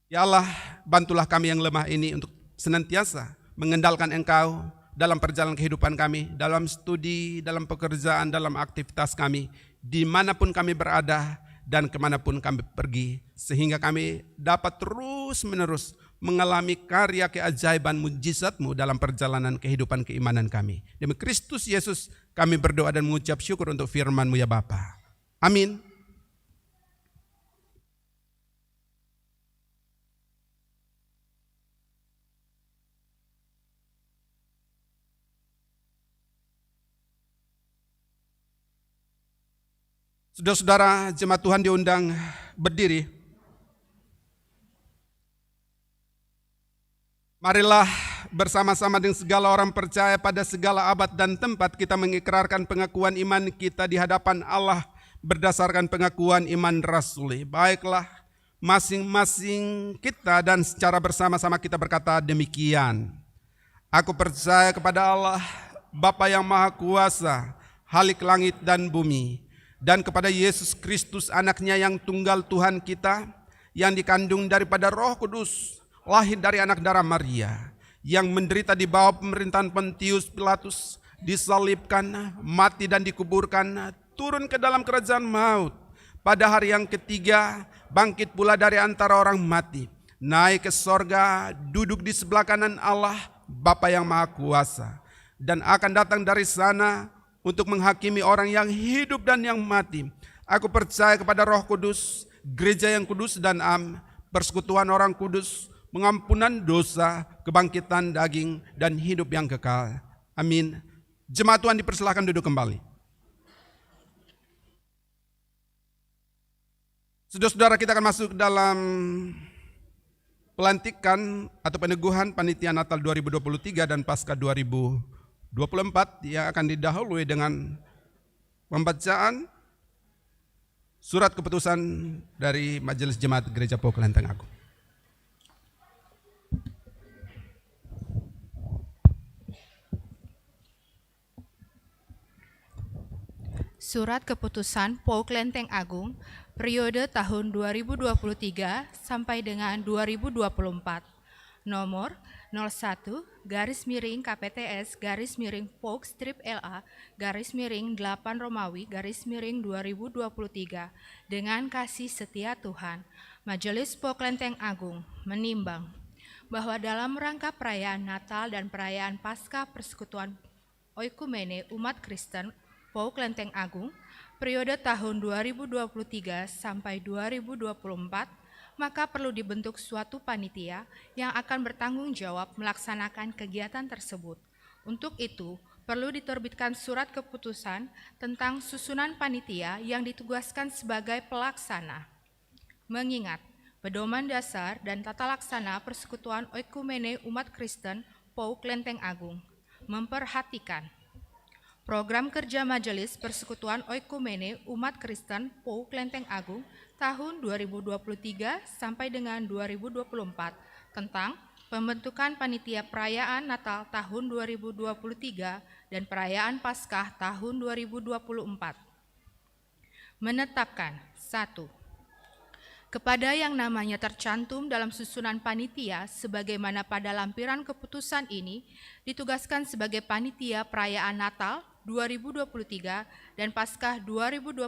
Ya Allah, bantulah kami yang lemah ini untuk senantiasa mengendalkan Engkau dalam perjalanan kehidupan kami, dalam studi, dalam pekerjaan, dalam aktivitas kami, dimanapun kami berada dan kemanapun kami pergi, sehingga kami dapat terus-menerus mengalami karya keajaiban mujizat-Mu dalam perjalanan kehidupan keimanan kami. Demi Kristus Yesus kami berdoa dan mengucap syukur untuk firman-Mu ya Bapa. Amin. Saudara-saudara, jemaat Tuhan diundang berdiri. Marilah bersama-sama dengan segala orang percaya pada segala abad dan tempat kita mengikrarkan pengakuan iman kita di hadapan Allah berdasarkan pengakuan iman rasuli. Baiklah, masing-masing kita dan secara bersama-sama kita berkata demikian. Aku percaya kepada Allah, Bapa yang Maha Kuasa, Halik langit dan bumi, dan kepada Yesus Kristus anaknya yang tunggal Tuhan kita, yang dikandung daripada Roh Kudus, lahir dari anak darah Maria, yang menderita di bawah pemerintahan Pontius Pilatus, disalibkan, mati dan dikuburkan, turun ke dalam kerajaan maut, pada hari yang ketiga bangkit pula dari antara orang mati, naik ke sorga, duduk di sebelah kanan Allah Bapa yang Maha Kuasa, dan akan datang dari sana untuk menghakimi orang yang hidup dan yang mati. Aku percaya kepada Roh Kudus, gereja yang kudus dan persekutuan orang kudus, pengampunan dosa, kebangkitan daging, dan hidup yang kekal. Amin. Jemaat Tuhan dipersilakan duduk kembali. Saudara-saudara, kita akan masuk dalam pelantikan atau peneguhan Panitia Natal 2023 dan Paskah 2024 yang akan didahului dengan pembacaan surat keputusan dari Majelis Jemaat Gereja Pau Kelenteng Agung. Surat Keputusan Pau Kelenteng Agung periode tahun 2023 sampai dengan 2024 nomor 01-KPTS-POK-LA-8 Romawi-2023 dengan kasih setia Tuhan. Majelis Pau Kelenteng Agung menimbang bahwa dalam rangka perayaan Natal dan perayaan Paskah Persekutuan Oikumene Umat Kristen Pau Kelenteng Agung periode tahun 2023 sampai 2024, maka perlu dibentuk suatu panitia yang akan bertanggung jawab melaksanakan kegiatan tersebut. Untuk itu, perlu diterbitkan surat keputusan tentang susunan panitia yang ditugaskan sebagai pelaksana. Mengingat pedoman dasar dan tata laksana Persekutuan Oikumene Umat Kristen Pau Kelenteng Agung memperhatikan program kerja Majelis Persekutuan Oikumene Umat Kristen Pau Kelenteng Agung tahun 2023 sampai dengan 2024 tentang pembentukan panitia perayaan Natal tahun 2023 dan perayaan Paskah tahun 2024. Menetapkan 1. Kepada yang namanya tercantum dalam susunan panitia sebagaimana pada lampiran keputusan ini ditugaskan sebagai panitia perayaan Natal 2023 dan Paskah 2024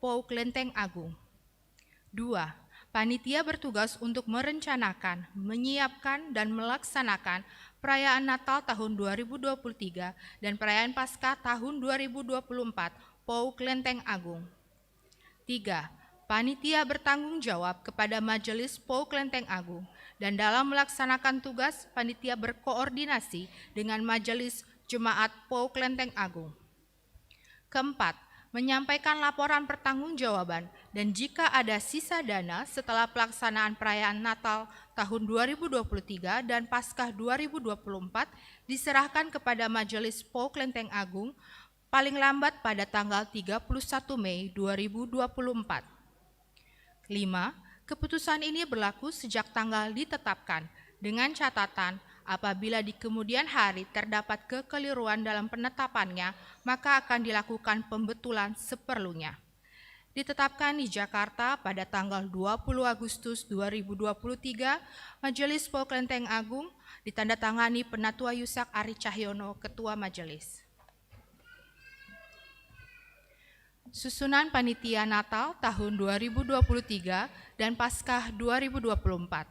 POU Klenteng Agung. 2. Panitia bertugas untuk merencanakan, menyiapkan, dan melaksanakan perayaan Natal tahun 2023 dan perayaan Paskah tahun 2024 POU Klenteng Agung. 3. Panitia bertanggung jawab kepada Majelis POU Klenteng Agung dan dalam melaksanakan tugas, panitia berkoordinasi dengan Majelis Jemaat POU Klenteng Agung. 4. Menyampaikan laporan pertanggungjawaban dan jika ada sisa dana setelah pelaksanaan perayaan Natal tahun 2023 dan Paskah 2024 diserahkan kepada Majelis POU Klenteng Agung paling lambat pada tanggal 31 Mei 2024. 5. Keputusan ini berlaku sejak tanggal ditetapkan dengan catatan apabila di kemudian hari terdapat kekeliruan dalam penetapannya, maka akan dilakukan pembetulan seperlunya. Ditetapkan di Jakarta pada tanggal 20 Agustus 2023, Majelis POU Klenteng Agung ditandatangani Penatua Yusak Ari Cahyono, Ketua Majelis. Susunan Panitia Natal tahun 2023 dan Paskah 2024.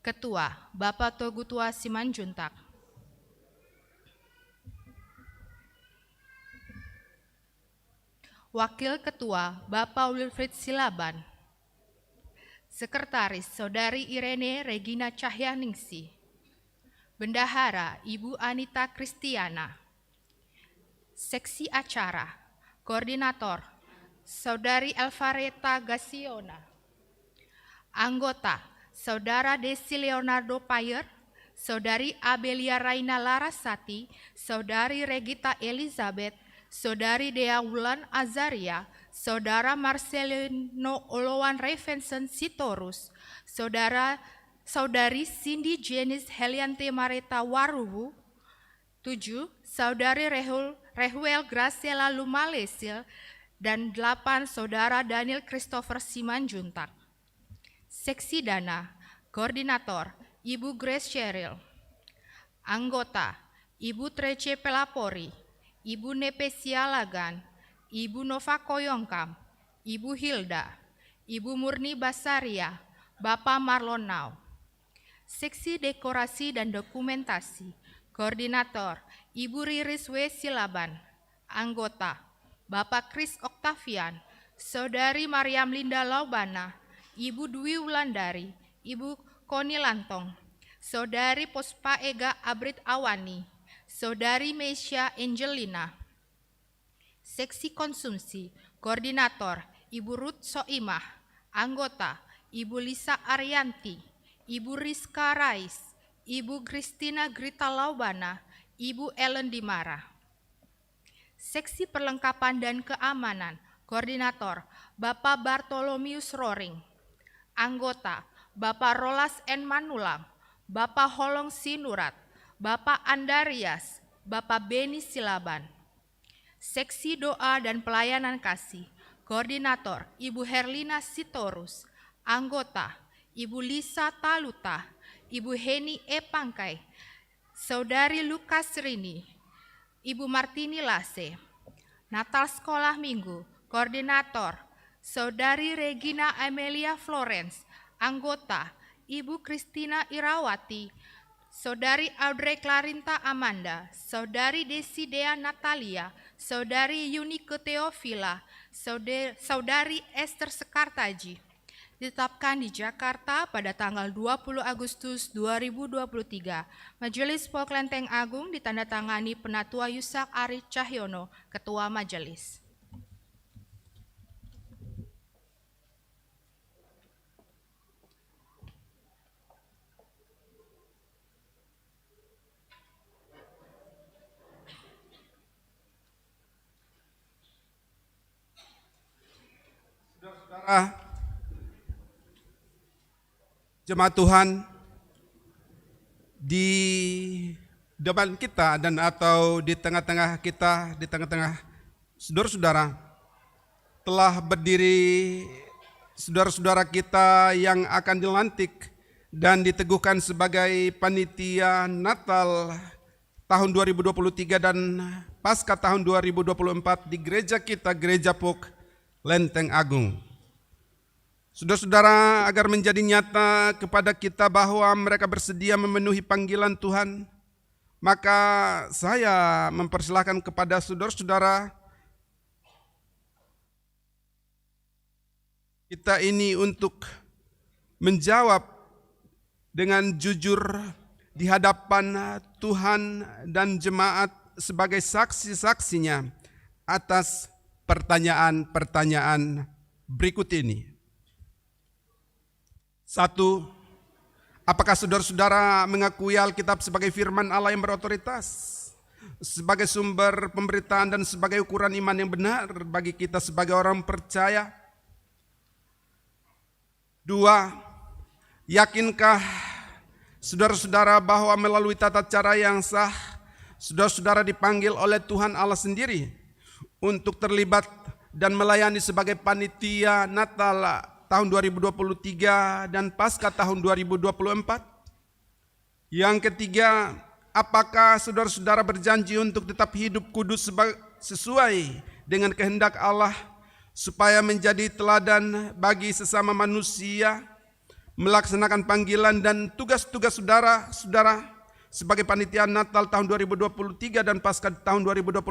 Ketua, Bapak Togutua Simanjuntak. Wakil Ketua, Bapak Wilfried Silaban. Sekretaris, Saudari Irene Regina Cahyaningsih. Bendahara, Ibu Anita Kristiana. Seksi Acara, Koordinator, Saudari Elvareta Gasiona. Anggota, Saudara Desi Leonardo Payer, Saudari Abelia Raina Larasati, Saudari Regita Elizabeth, Saudari Dea Wulan Azaria, Saudara Marcelino Olowan Revenson Sitorus, Saudari Cindy Jenis Heliante Mareta Waruhu. 7. Saudari Rehuel Graciela Lumalesil dan 8. Saudara Daniel Christopher Simanjuntak. Seksi Dana, Koordinator, Ibu Grace Cheryl. Anggota, Ibu Trece Pelapori, Ibu Nepesia Lagan, Ibu Nova Koyongkam, Ibu Hilda, Ibu Murni Basaria, Bapak Marlon Nau. Seksi Dekorasi dan Dokumentasi, Koordinator, Ibu Riris W. Silaban. Anggota, Bapak Kris Oktavian, Saudari Mariam Linda Laubana, Ibu Dwi Wulandari, Ibu Koni Lantong, Saudari Pospa Ega Abrit Awani, Saudari Meisha Angelina. Seksi Konsumsi, Koordinator, Ibu Ruth Soimah. Anggota, Ibu Lisa Arianti, Ibu Rizka Rais, Ibu Kristina Grita Laubana, Ibu Ellen Dimara. Seksi Perlengkapan dan Keamanan, Koordinator, Bapak Bartolomius Roring. Anggota, Bapak Rolas N. Manulang, Bapak Holong Sinurat, Bapak Andarias, Bapak Beni Silaban. Seksi Doa dan Pelayanan Kasih, Koordinator, Ibu Herlina Sitorus. Anggota, Ibu Lisa Taluta, Ibu Heni E. Pangkai, Saudari Lukas Rini, Ibu Martini Lase. Natal Sekolah Minggu, Koordinator, Saudari Regina Amelia Florence. Anggota, Ibu Kristina Irawati, Saudari Audrey Clarinta Amanda, Saudari Desidea Natalia, Saudari Yunike Teofila, Saudari Esther Sekartaji. Ditetapkan di Jakarta pada tanggal 20 Agustus 2023. Majelis POU Klenteng Agung ditandatangani Penatua Yusak Ari Cahyono, Ketua Majelis. Saudara-saudara, jemaat Tuhan, di depan kita dan atau di tengah-tengah kita, di tengah-tengah saudara-saudara, telah berdiri saudara-saudara kita yang akan dilantik dan diteguhkan sebagai panitia Natal tahun 2023 dan Pasca tahun 2024 di gereja kita, Gereja POK Lenteng Agung. Saudara-saudara, agar menjadi nyata kepada kita bahwa mereka bersedia memenuhi panggilan Tuhan, maka saya mempersilahkan kepada saudara-saudara kita ini untuk menjawab dengan jujur di hadapan Tuhan dan jemaat sebagai saksi-saksinya atas pertanyaan-pertanyaan berikut ini. 1. Apakah saudara-saudara mengakui Alkitab sebagai firman Allah yang berotoritas, sebagai sumber pemberitaan dan sebagai ukuran iman yang benar bagi kita sebagai orang percaya? 2. Yakinkah saudara-saudara bahwa melalui tata cara yang sah, saudara-saudara dipanggil oleh Tuhan Allah sendiri untuk terlibat dan melayani sebagai panitia Natal tahun 2023 dan Pasca tahun 2024? Yang ketiga, apakah saudara-saudara berjanji untuk tetap hidup kudus sesuai dengan kehendak Allah, supaya menjadi teladan bagi sesama manusia, melaksanakan panggilan dan tugas-tugas saudara-saudara sebagai panitia Natal tahun 2023 dan Pasca tahun 2024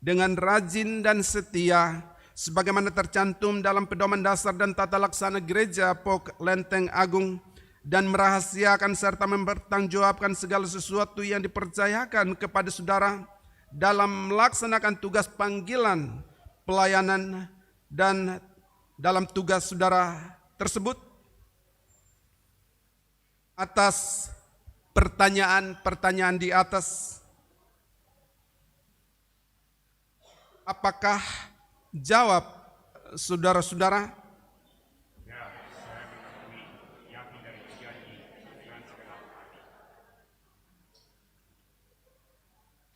dengan rajin dan setia sebagaimana tercantum dalam pedoman dasar dan tata laksana Gereja POK Lenteng Agung, dan merahasiakan serta mempertanggungjawabkan segala sesuatu yang dipercayakan kepada saudara dalam melaksanakan tugas panggilan, pelayanan, dan dalam tugas saudara tersebut. Atas pertanyaan-pertanyaan di atas, apakah jawab saudara-saudara?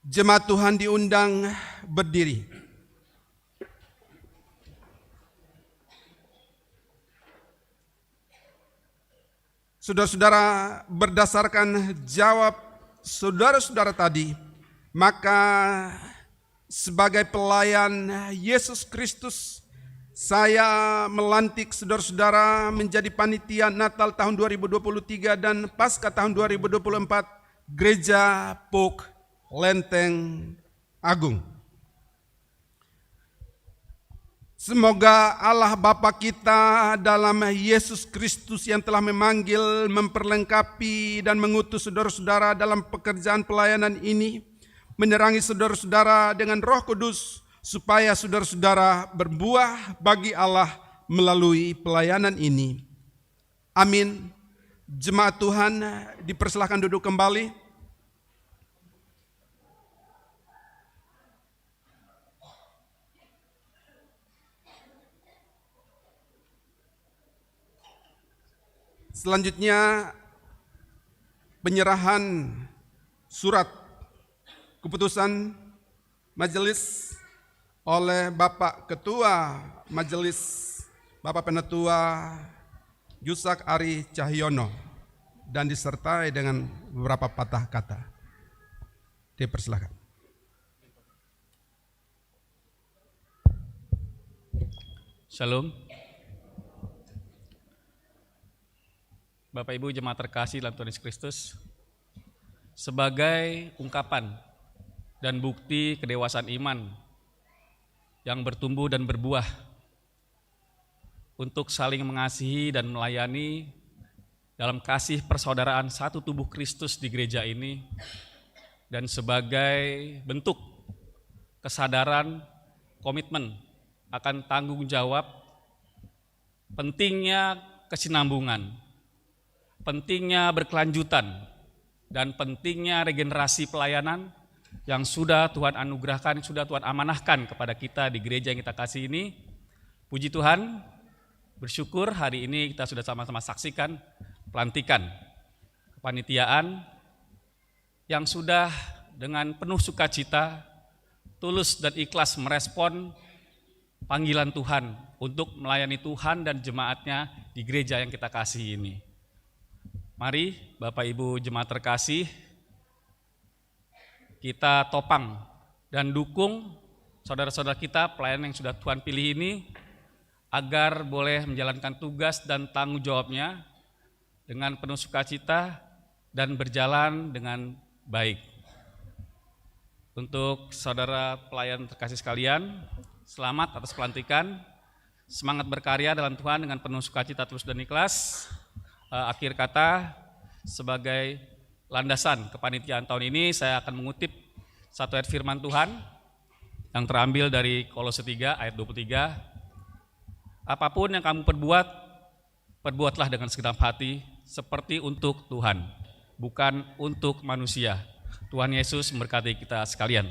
Jemaat Tuhan diundang berdiri. Saudara-saudara, berdasarkan jawab saudara-saudara tadi, maka sebagai pelayan Yesus Kristus, saya melantik saudara-saudara menjadi panitia Natal tahun 2023 dan Pasca tahun 2024 Gereja POK Lenteng Agung. Semoga Allah Bapa kita dalam Yesus Kristus yang telah memanggil, memperlengkapi, dan mengutus saudara-saudara dalam pekerjaan pelayanan ini, menerangi saudara-saudara dengan Roh Kudus, supaya saudara-saudara berbuah bagi Allah melalui pelayanan ini. Amin. Jemaat Tuhan dipersilahkan duduk kembali. Selanjutnya, penyerahan surat keputusan majelis oleh Bapak Ketua Majelis, Bapak Penatua Yusak Ari Cahyono, dan disertai dengan beberapa patah kata. Dipersilakan. Shalom. Bapak Ibu jemaat terkasih dalam Tuhan Yesus Kristus, sebagai ungkapan dan bukti kedewasaan iman yang bertumbuh dan berbuah untuk saling mengasihi dan melayani dalam kasih persaudaraan satu tubuh Kristus di gereja ini, dan sebagai bentuk kesadaran komitmen akan tanggung jawab pentingnya kesinambungan, pentingnya berkelanjutan, dan pentingnya regenerasi pelayanan yang sudah Tuhan anugerahkan, sudah Tuhan amanahkan kepada kita di gereja yang kita kasih ini. Puji Tuhan, bersyukur hari ini kita sudah sama-sama saksikan pelantikan kepanitiaan yang sudah dengan penuh sukacita, tulus dan ikhlas merespon panggilan Tuhan untuk melayani Tuhan dan jemaatnya di gereja yang kita kasih ini. Mari Bapak Ibu jemaat terkasih, kita topang dan dukung saudara-saudara kita pelayan yang sudah Tuhan pilih ini agar boleh menjalankan tugas dan tanggung jawabnya dengan penuh sukacita dan berjalan dengan baik. Untuk saudara pelayan terkasih sekalian, selamat atas pelantikan, semangat berkarya dalam Tuhan dengan penuh sukacita, tulus dan ikhlas. Akhir kata, sebagai landasan kepanitiaan tahun ini, saya akan mengutip satu ayat firman Tuhan yang terambil dari Kolose 3 ayat 23. Apapun yang kamu perbuat, perbuatlah dengan segenap hati seperti untuk Tuhan, bukan untuk manusia. Tuhan Yesus memberkati kita sekalian.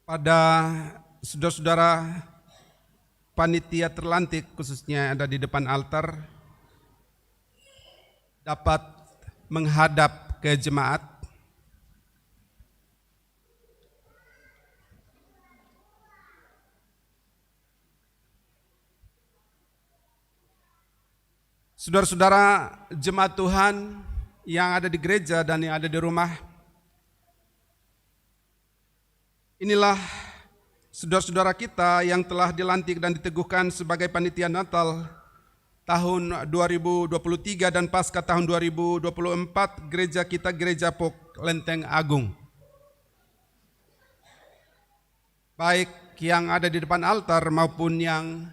Pada saudara-saudara panitia terlantik khususnya yang ada di depan altar dapat menghadap ke jemaat. Saudara-saudara jemaat Tuhan yang ada di gereja dan yang ada di rumah, inilah saudara-saudara kita yang telah dilantik dan diteguhkan sebagai panitia Natal tahun 2023 dan pasca tahun 2024 gereja kita, Gereja Pok Lenteng Agung. Baik yang ada di depan altar maupun yang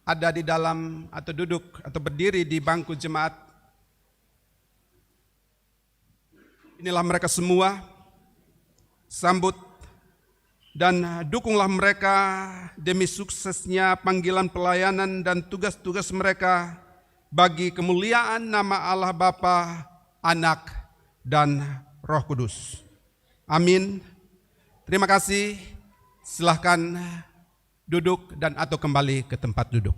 ada di dalam atau duduk atau berdiri di bangku jemaat. Inilah mereka semua, sambut dan dukunglah mereka demi suksesnya panggilan pelayanan dan tugas-tugas mereka bagi kemuliaan nama Allah Bapa, Anak, dan Roh Kudus. Amin. Terima kasih. Silahkan duduk dan atau kembali ke tempat duduk.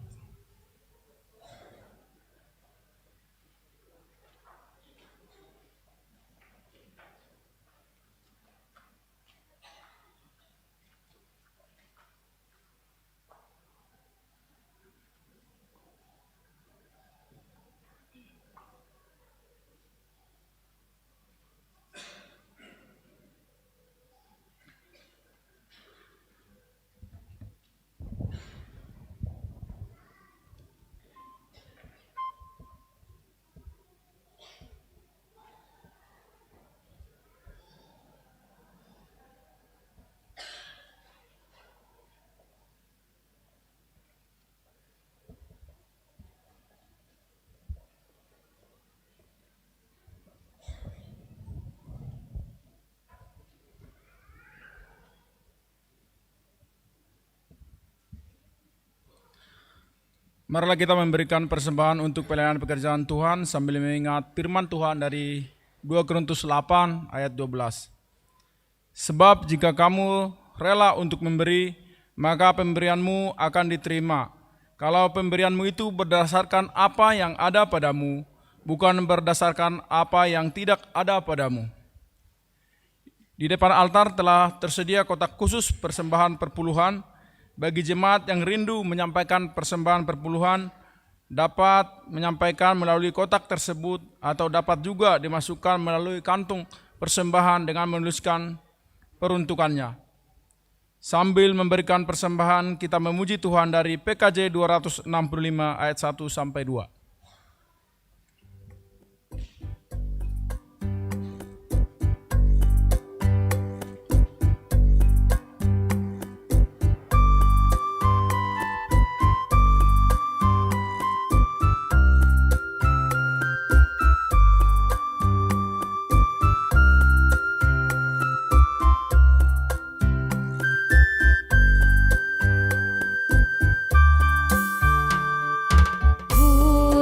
Marilah kita memberikan persembahan untuk pelayanan pekerjaan Tuhan sambil mengingat firman Tuhan dari 2 Korintus 8 ayat 12. Sebab jika kamu rela untuk memberi, maka pemberianmu akan diterima. Kalau pemberianmu itu berdasarkan apa yang ada padamu, bukan berdasarkan apa yang tidak ada padamu. Di depan altar telah tersedia kotak khusus persembahan perpuluhan. Bagi jemaat yang rindu menyampaikan persembahan perpuluhan, dapat menyampaikan melalui kotak tersebut atau dapat juga dimasukkan melalui kantung persembahan dengan menuliskan peruntukannya. Sambil memberikan persembahan, kita memuji Tuhan dari PKJ 265 ayat 1 sampai 2. Ku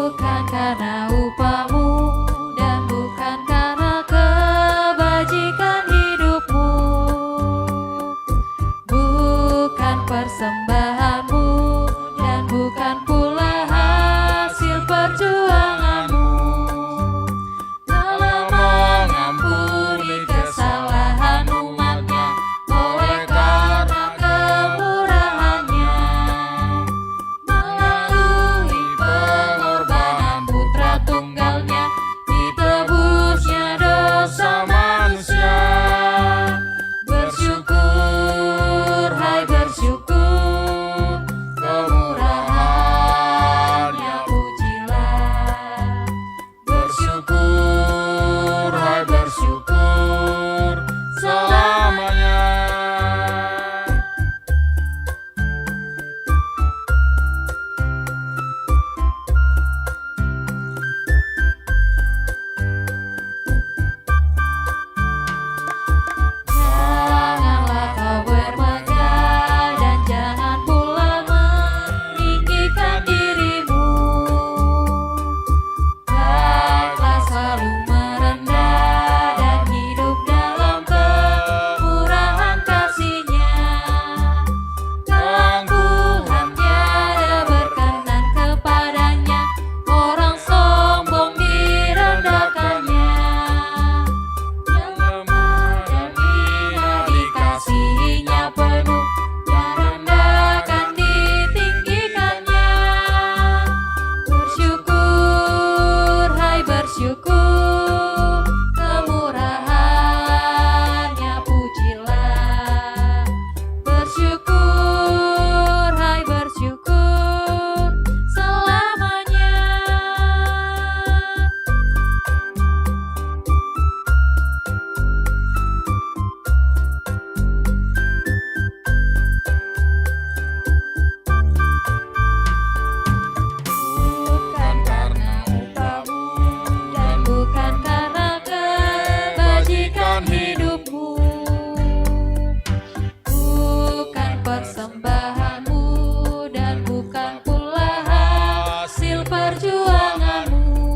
perjuanganmu.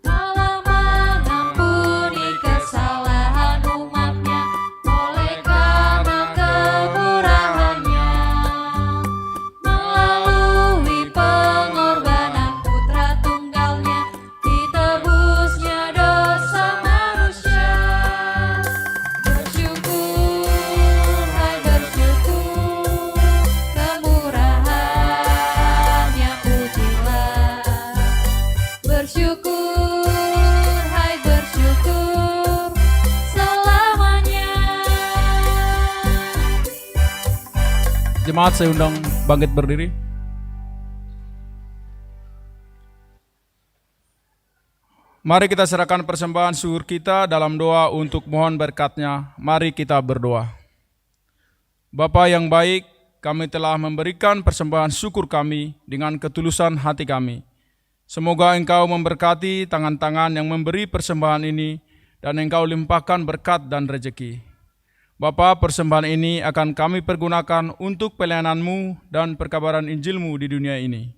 Allah mengampuni kesalahan umatnya oleh karena kemurahannya. Melalui pengorbanan putra tunggalnya, ditebusnya dosa manusia. Bersyukur, hai bersyukur, kemurahannya pujilah. Bersyukur, hai bersyukur, selamanya. Jemaat saya undang bangkit berdiri. Mari kita serahkan persembahan syukur kita dalam doa untuk mohon berkat-Nya. Mari kita berdoa. Bapa yang baik, kami telah memberikan persembahan syukur kami dengan ketulusan hati kami. Semoga Engkau memberkati tangan-tangan yang memberi persembahan ini dan Engkau limpahkan berkat dan rezeki. Bapa, persembahan ini akan kami pergunakan untuk pelayanan-Mu dan perkabaran Injil-Mu di dunia ini.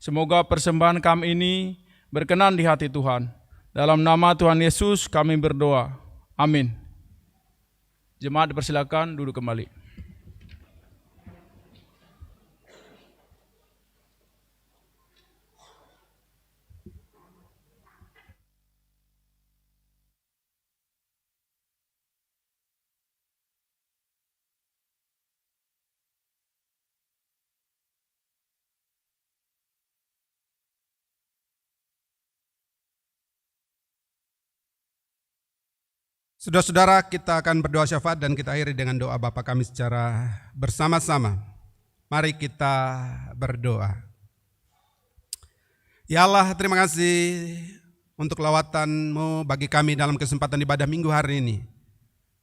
Semoga persembahan kami ini berkenan di hati Tuhan. Dalam nama Tuhan Yesus kami berdoa. Amin. Jemaat dipersilakan duduk kembali. Saudara-saudara, kita akan berdoa syafaat dan kita akhiri dengan doa Bapa kami secara bersama-sama. Mari kita berdoa. Ya Allah, terima kasih untuk lawatan-Mu bagi kami dalam kesempatan ibadah minggu hari ini.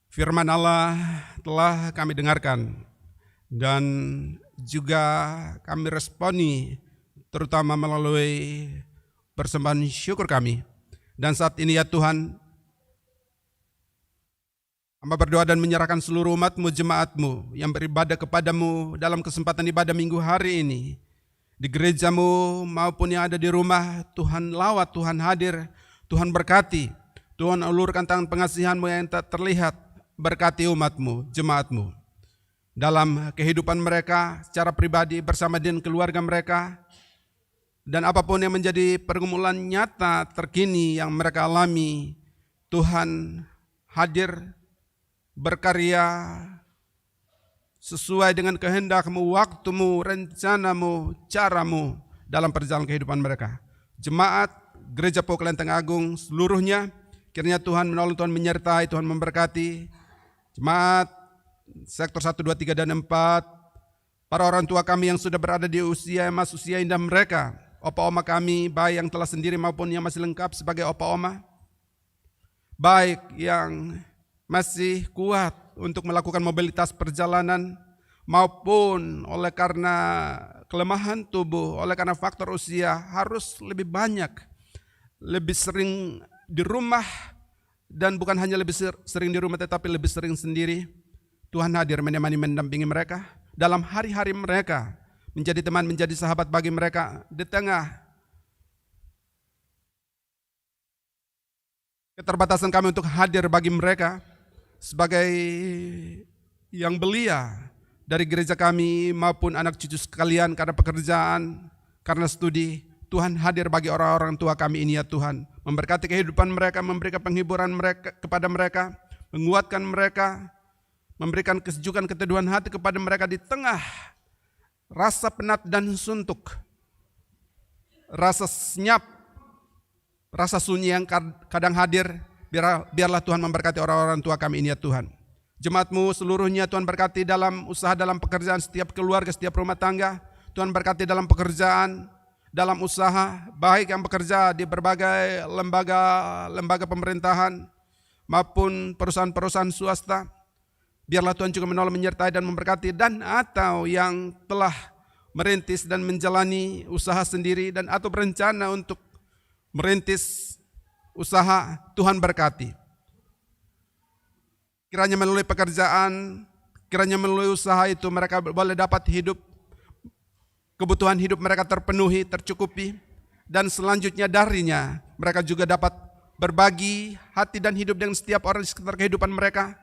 Firman Allah telah kami dengarkan dan juga kami responi terutama melalui persembahan syukur kami. Dan saat ini ya Tuhan, hamba berdoa dan menyerahkan seluruh umat-Mu, jemaat-Mu yang beribadah kepadamu dalam kesempatan ibadah minggu hari ini. Di gereja-Mu maupun yang ada di rumah, Tuhan lawat, Tuhan hadir, Tuhan berkati. Tuhan ulurkan tangan pengasihan-Mu yang tak terlihat, berkati umat-Mu, jemaat-Mu. Dalam kehidupan mereka secara pribadi bersama dengan keluarga mereka, dan apapun yang menjadi pergumulan nyata terkini yang mereka alami, Tuhan hadir, berkarya sesuai dengan kehendak-Mu, waktu-Mu, rencana-Mu, cara-Mu dalam perjalanan kehidupan mereka. Jemaat Gereja Pok Lenteng Agung seluruhnya, kiranya Tuhan menolong, Tuhan menyertai, Tuhan memberkati. Jemaat sektor 1, 2, 3, dan 4, para orang tua kami yang sudah berada di usia emas, usia indah mereka, opa oma kami, baik yang telah sendiri maupun yang masih lengkap sebagai opa oma, baik yang masih kuat untuk melakukan mobilitas perjalanan maupun oleh karena kelemahan tubuh, oleh karena faktor usia harus lebih banyak, lebih sering di rumah, dan bukan hanya lebih sering di rumah tetapi lebih sering sendiri. Tuhan hadir menemani, mendampingi mereka dalam hari-hari mereka, menjadi teman, menjadi sahabat bagi mereka di tengah keterbatasan kami untuk hadir bagi mereka. Sebagai yang belia dari gereja kami maupun anak cucu sekalian karena pekerjaan, karena studi, Tuhan hadir bagi orang-orang tua kami ini ya Tuhan. Memberkati kehidupan mereka, memberikan penghiburan mereka kepada mereka, menguatkan mereka, memberikan kesejukan keteduhan hati kepada mereka di tengah rasa penat dan suntuk, rasa senyap, rasa sunyi yang kadang hadir. Biarlah Tuhan memberkati orang-orang tua kami ini ya Tuhan. Jemaat-Mu seluruhnya Tuhan berkati dalam usaha, dalam pekerjaan, setiap keluarga, setiap rumah tangga. Tuhan berkati dalam pekerjaan, dalam usaha, baik yang bekerja di berbagai lembaga pemerintahan maupun perusahaan-perusahaan swasta. Biarlah Tuhan juga menolong, menyertai dan memberkati, dan atau yang telah merintis dan menjalani usaha sendiri dan atau berencana untuk merintis usaha, Tuhan berkati. Kiranya melalui pekerjaan, kiranya melalui usaha itu mereka boleh dapat hidup kebutuhan hidup mereka terpenuhi, tercukupi, dan selanjutnya darinya mereka juga dapat berbagi hati dan hidup dengan setiap orang di sekitar kehidupan mereka,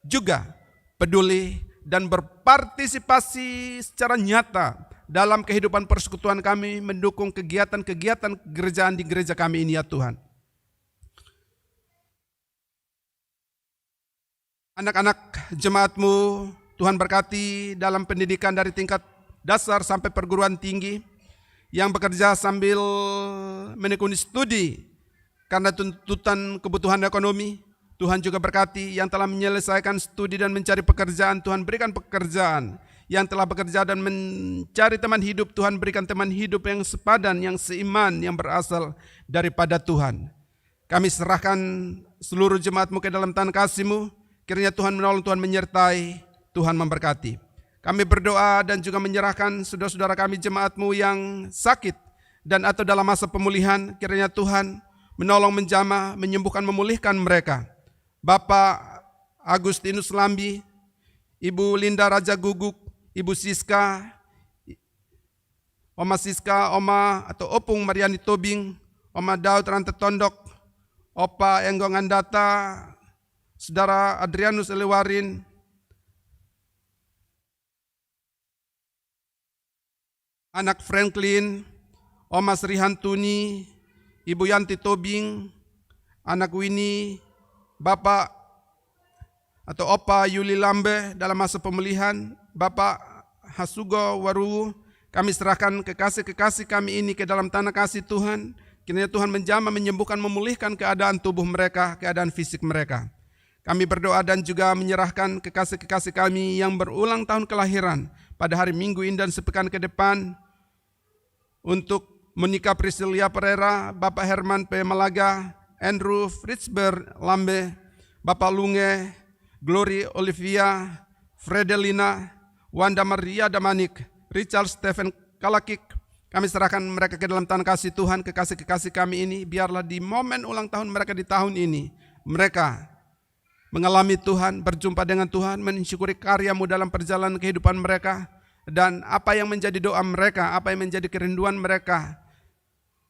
juga peduli dan berpartisipasi secara nyata dalam kehidupan persekutuan kami, mendukung kegiatan-kegiatan gerejaan di gereja kami ini ya Tuhan. Anak-anak jemaat-Mu, Tuhan berkati dalam pendidikan dari tingkat dasar sampai perguruan tinggi, yang bekerja sambil menekuni studi karena tuntutan kebutuhan ekonomi. Tuhan juga berkati yang telah menyelesaikan studi dan mencari pekerjaan, Tuhan berikan pekerjaan. Yang telah bekerja dan mencari teman hidup, Tuhan berikan teman hidup yang sepadan, yang seiman, yang berasal daripada Tuhan. Kami serahkan seluruh jemaat-Mu ke dalam tangan kasih-Mu. Kiranya Tuhan menolong, Tuhan menyertai, Tuhan memberkati. Kami berdoa dan juga menyerahkan saudara-saudara kami jemaat-Mu yang sakit dan atau dalam masa pemulihan. Kiranya Tuhan menolong, menjamah, menyembuhkan, memulihkan mereka. Bapak Agustinus Lambi, Ibu Linda Raja Guguk, Ibu Siska, Oma Siska, Oma atau Opung Mariani Tobing, Oma Daud Rante Tondok, Opa Enggong Andata, Saudara Adrianus Elewarin, anak Franklin, Oma Sri Hantuni, Ibu Yanti Tobing, anak Winnie, Bapak atau Opa Yuli Lambe dalam masa pemulihan, Bapak Hasugo Waru, kami serahkan kekasih-kekasih kami ini ke dalam tanah kasih Tuhan. Kiranya Tuhan menjamah, menyembuhkan, memulihkan keadaan tubuh mereka, keadaan fisik mereka. Kami berdoa dan juga menyerahkan kekasih-kekasih kami yang berulang tahun kelahiran pada hari Minggu ini dan sepekan ke depan untuk Monica Priscilia Pereira, Bapak Herman P. Malaga, Andrew Fritzberg Lambe, Bapak Lunge, Glory Olivia, Fredelina, Wanda Maria Damanik, Richard Stephen Kalakik. Kami serahkan mereka ke dalam tangan kasih Tuhan, kekasih-kekasih kami ini. Biarlah di momen ulang tahun mereka di tahun ini, mereka mengalami Tuhan, berjumpa dengan Tuhan, mensyukuri karya-Mu dalam perjalanan kehidupan mereka, dan apa yang menjadi doa mereka, apa yang menjadi kerinduan mereka,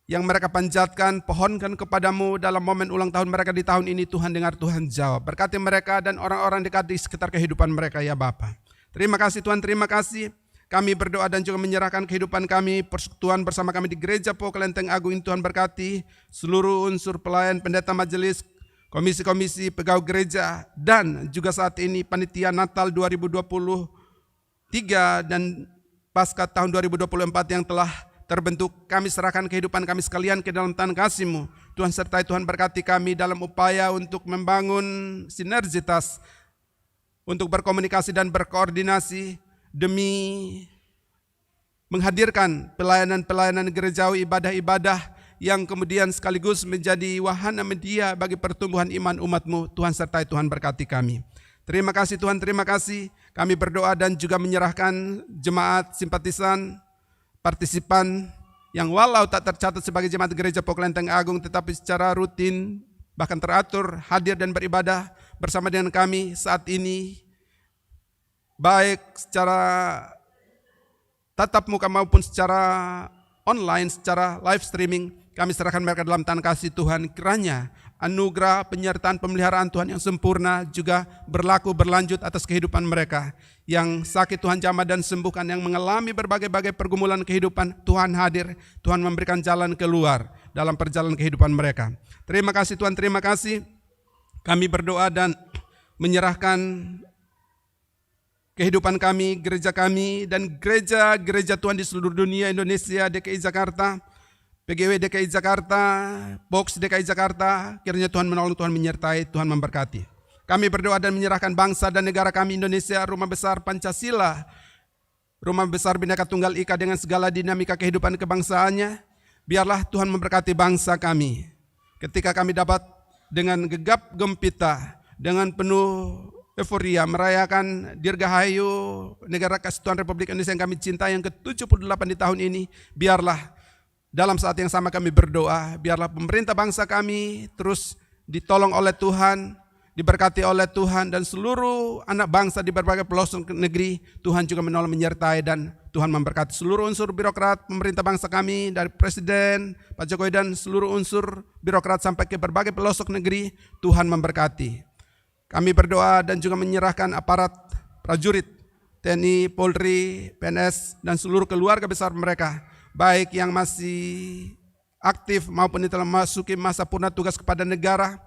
yang mereka panjatkan, pohonkan kepadamu dalam momen ulang tahun mereka di tahun ini. Tuhan dengar, Tuhan jawab. Berkati mereka dan orang-orang dekat di sekitar kehidupan mereka ya Bapa. Terima kasih Tuhan, terima kasih. Kami berdoa dan juga menyerahkan kehidupan kami, persekutuan bersama kami di Gereja Po Kelenteng Agung ini. Tuhan berkati seluruh unsur pelayan, pendeta majelis, komisi-komisi, pegawai gereja, dan juga saat ini panitia Natal 2023 dan pasca tahun 2024 yang telah terbentuk. Kami serahkan kehidupan kami sekalian ke dalam tangan kasih-Mu. Tuhan sertai, Tuhan berkati kami dalam upaya untuk membangun sinergitas, untuk berkomunikasi dan berkoordinasi demi menghadirkan pelayanan-pelayanan gerejawi, ibadah-ibadah yang kemudian sekaligus menjadi wahana media bagi pertumbuhan iman umat-Mu. Tuhan sertai, Tuhan berkati kami. Terima kasih Tuhan, terima kasih. Kami berdoa dan juga menyerahkan jemaat simpatisan, partisipan yang walau tak tercatat sebagai jemaat Gereja Po Kelenteng Agung, tetapi secara rutin bahkan teratur hadir dan beribadah bersama dengan kami saat ini, baik secara tatap muka maupun secara online, secara live streaming. Kami serahkan mereka dalam tangan kasih Tuhan. Kiranya anugerah penyertaan pemeliharaan Tuhan yang sempurna juga berlaku berlanjut atas kehidupan mereka. Yang sakit Tuhan jamah dan sembuhkan, yang mengalami berbagai-bagai pergumulan kehidupan, Tuhan hadir, Tuhan memberikan jalan keluar dalam perjalanan kehidupan mereka. Terima kasih Tuhan, terima kasih. Kami berdoa dan menyerahkan kehidupan kami, gereja kami, dan gereja-gereja Tuhan di seluruh dunia, Indonesia, DKI Jakarta, PGW DKI Jakarta, Box DKI Jakarta. Kiranya Tuhan menolong, Tuhan menyertai, Tuhan memberkati. Kami berdoa dan menyerahkan bangsa dan negara kami Indonesia, rumah besar Pancasila, rumah besar Bhinneka Tunggal Ika dengan segala dinamika kehidupan kebangsaannya. Biarlah Tuhan memberkati bangsa kami. Ketika kami dapat dengan gegap gempita, dengan penuh euforia merayakan Dirgahayu Negara Kesatuan Republik Indonesia yang kami cintai yang ke-78 di tahun ini, biarlah dalam saat yang sama kami berdoa, biarlah pemerintah bangsa kami terus ditolong oleh Tuhan, diberkati oleh Tuhan, dan seluruh anak bangsa di berbagai pelosok negeri. Tuhan juga menolong, menyertai, dan Tuhan memberkati seluruh unsur birokrat pemerintah bangsa kami, dari Presiden Pak Jokowi dan seluruh unsur birokrat sampai ke berbagai pelosok negeri. Tuhan memberkati. Kami berdoa dan juga menyerahkan aparat prajurit TNI, Polri, PNS, dan seluruh keluarga besar mereka, baik yang masih aktif maupun yang telah memasuki masa purna tugas kepada negara,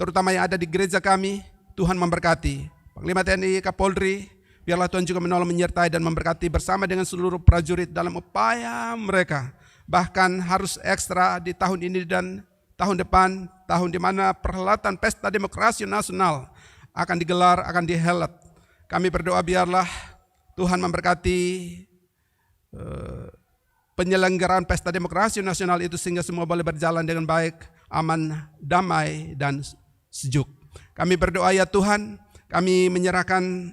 terutama yang ada di gereja kami. Tuhan memberkati. Panglima TNI, Kapolri, biarlah Tuhan juga menolong, menyertai, dan memberkati bersama dengan seluruh prajurit dalam upaya mereka. Bahkan harus ekstra di tahun ini dan tahun depan, tahun di mana perhelatan Pesta Demokrasi Nasional akan digelar, akan dihelat. Kami berdoa biarlah Tuhan memberkati penyelenggaraan Pesta Demokrasi Nasional itu sehingga semua boleh berjalan dengan baik, aman, damai, dan sejuk. Kami berdoa ya Tuhan, kami menyerahkan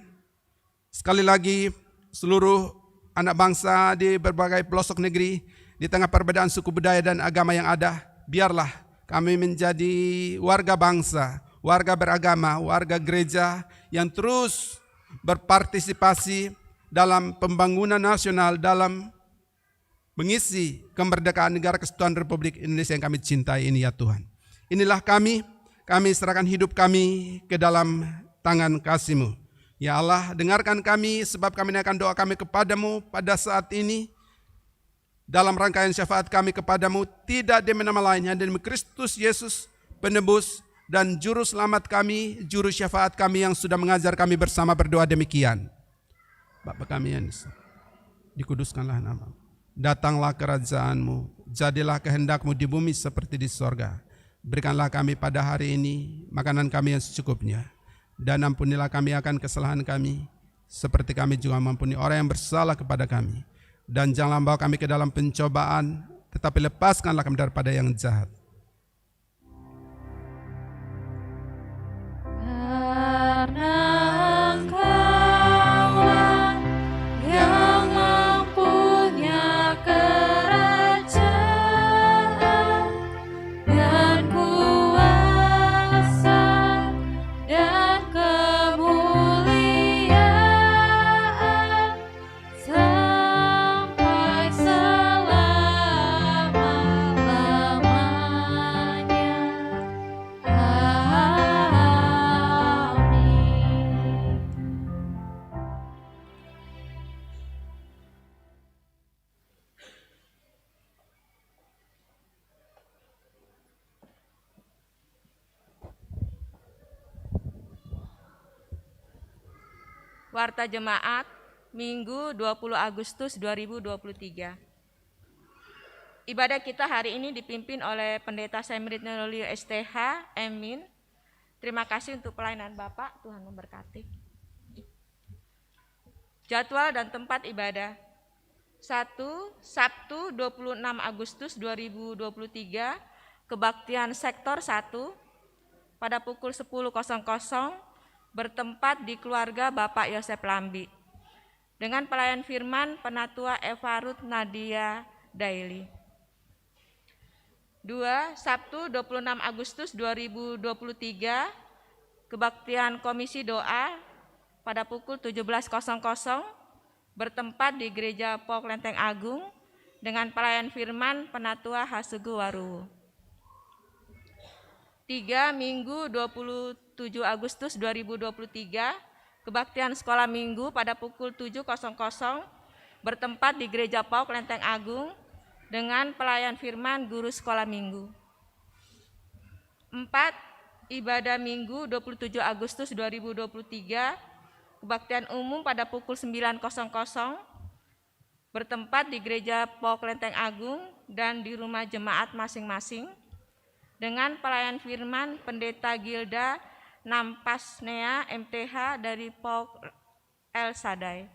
sekali lagi seluruh anak bangsa di berbagai pelosok negeri, di tengah perbedaan suku, budaya, dan agama yang ada. Biarlah kami menjadi warga bangsa, warga beragama, warga gereja yang terus berpartisipasi dalam pembangunan nasional, dalam mengisi kemerdekaan negara kesatuan Republik Indonesia yang kami cintai ini ya Tuhan. Inilah kami serahkan hidup kami ke dalam tangan kasih-Mu. Ya Allah, dengarkan kami sebab kami naikkan doa kami kepadamu pada saat ini. Dalam rangkaian syafaat kami kepadamu, tidak demi nama lain, hanya demi Kristus Yesus, penebus dan juru selamat kami, juru syafaat kami yang sudah mengajar kami bersama berdoa demikian. Bapa kami yang dikuduskanlah nama-Mu. Datanglah kerajaan-Mu, jadilah kehendak-Mu di bumi seperti di sorga. Berikanlah kami pada hari ini makanan kami yang secukupnya. Dan ampunilah kami akan kesalahan kami, seperti kami juga mengampuni orang yang bersalah kepada kami. Dan janganlah bawa kami ke dalam pencobaan, tetapi lepaskanlah kami daripada yang jahat. Warta Jemaat, Minggu 20 Agustus 2023. Ibadah kita hari ini dipimpin oleh Pendeta Semrit Nolio STH, Emin. Terima kasih untuk pelayanan Bapak, Tuhan memberkati. Jadwal dan tempat ibadah. 1. Sabtu 26 Agustus 2023, kebaktian sektor 1 pada pukul 10.00 bertempat di keluarga Bapak Yosef Lambi dengan pelayan firman Penatua Eva Ruth Nadia Daily. 2. Sabtu 26 Agustus 2023, kebaktian komisi doa pada pukul 17.00 bertempat di Gereja Pok Lenteng Agung dengan pelayan firman Penatua Hasugu Waru. 3. Minggu 27 Agustus 2023, kebaktian sekolah minggu pada pukul 7.00 bertempat di Gereja Pauk Lenteng Agung dengan pelayan firman guru sekolah minggu. 4. Ibadah minggu 27 Agustus 2023, kebaktian umum pada pukul 9.00 bertempat di Gereja Pauk Lenteng Agung dan di rumah jemaat masing-masing dengan pelayan firman Pendeta Gilda Nampasnea MTH dari Pauk El Sadai.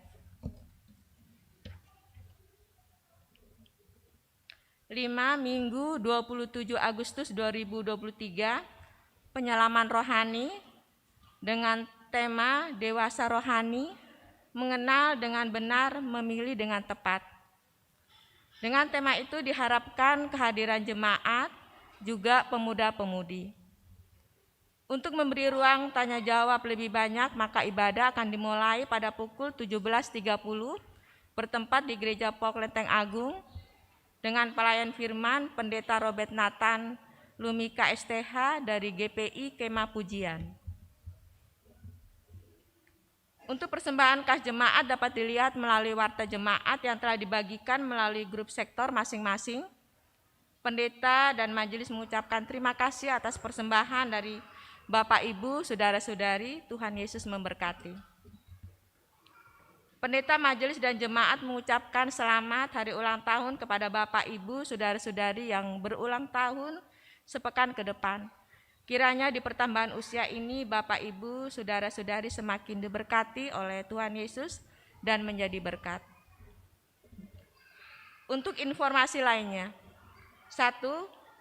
5. Minggu 27 Agustus 2023, penyelaman rohani dengan tema Dewasa Rohani, mengenal dengan benar, memilih dengan tepat. Dengan tema itu diharapkan kehadiran jemaat, juga pemuda-pemudi. Untuk memberi ruang tanya jawab lebih banyak, maka ibadah akan dimulai pada pukul 17.30 bertempat di Gereja Pok Lenteng Agung dengan pelayan firman Pendeta Robert Nathan Lumika STH dari GPI Kemah Pujian. Untuk persembahan kas jemaat dapat dilihat melalui warta jemaat yang telah dibagikan melalui grup sektor masing-masing. Pendeta dan majelis mengucapkan terima kasih atas persembahan dari Bapak, Ibu, Saudara-saudari. Tuhan Yesus memberkati. Pendeta majelis dan jemaat mengucapkan selamat hari ulang tahun kepada Bapak, Ibu, Saudara-saudari yang berulang tahun sepekan ke depan. Kiranya di pertambahan usia ini Bapak, Ibu, Saudara-saudari semakin diberkati oleh Tuhan Yesus dan menjadi berkat. Untuk informasi lainnya, 1.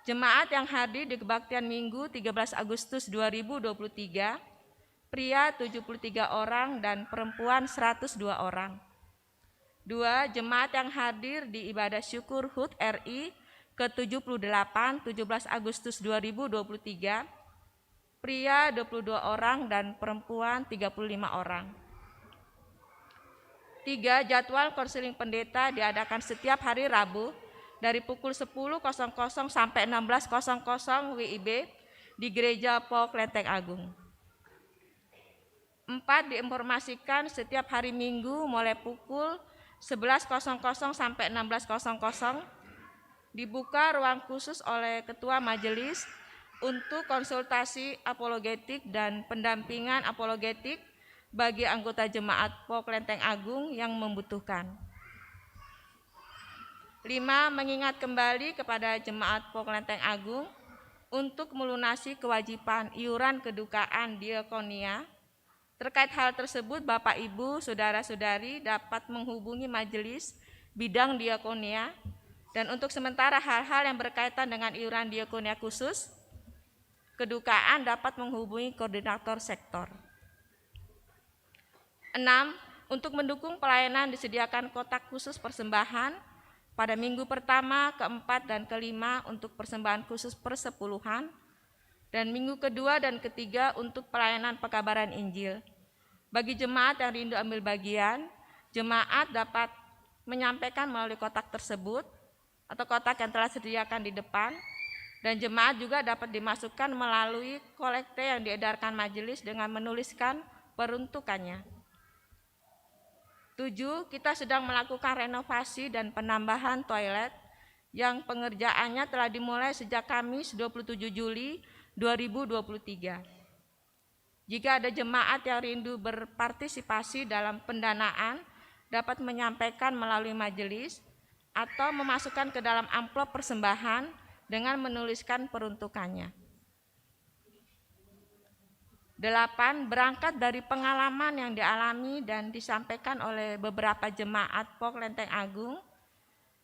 Jemaat yang hadir di kebaktian Minggu 13 Agustus 2023, pria 73 orang dan perempuan 102 orang. 2. Jemaat yang hadir di ibadah syukur HUT RI ke-78 17 Agustus 2023, pria 22 orang dan perempuan 35 orang. 3. Jadwal konseling pendeta diadakan setiap hari Rabu dari pukul 10.00 sampai 16.00 WIB di Gereja Pok Lenteng Agung. 4. Diinformasikan setiap hari Minggu mulai pukul 11.00 sampai 16.00 dibuka ruang khusus oleh Ketua Majelis untuk konsultasi apologetik dan pendampingan apologetik bagi anggota jemaat Pok Lenteng Agung yang membutuhkan. 5. Mengingat kembali kepada jemaat Pok Lenteng Agung untuk melunasi kewajiban iuran kedukaan diakonia. Terkait hal tersebut, Bapak, Ibu, Saudara-saudari dapat menghubungi majelis bidang diakonia, dan untuk sementara hal-hal yang berkaitan dengan iuran diakonia khusus, kedukaan dapat menghubungi koordinator sektor. 6. Untuk mendukung pelayanan disediakan kotak khusus persembahan pada minggu pertama, keempat, dan kelima untuk persembahan khusus persepuluhan, dan minggu kedua dan ketiga untuk pelayanan pekabaran Injil. Bagi jemaat yang rindu ambil bagian, jemaat dapat menyampaikan melalui kotak tersebut atau kotak yang telah disediakan di depan, dan jemaat juga dapat dimasukkan melalui kolekte yang diedarkan majelis dengan menuliskan peruntukannya. 7. Kita sedang melakukan renovasi dan penambahan toilet yang pengerjaannya telah dimulai sejak Kamis 27 Juli 2023. Jika ada jemaat yang rindu berpartisipasi dalam pendanaan, dapat menyampaikan melalui majelis atau memasukkan ke dalam amplop persembahan dengan menuliskan peruntukannya. 8. Berangkat dari pengalaman yang dialami dan disampaikan oleh beberapa jemaat Pok Lenteng Agung,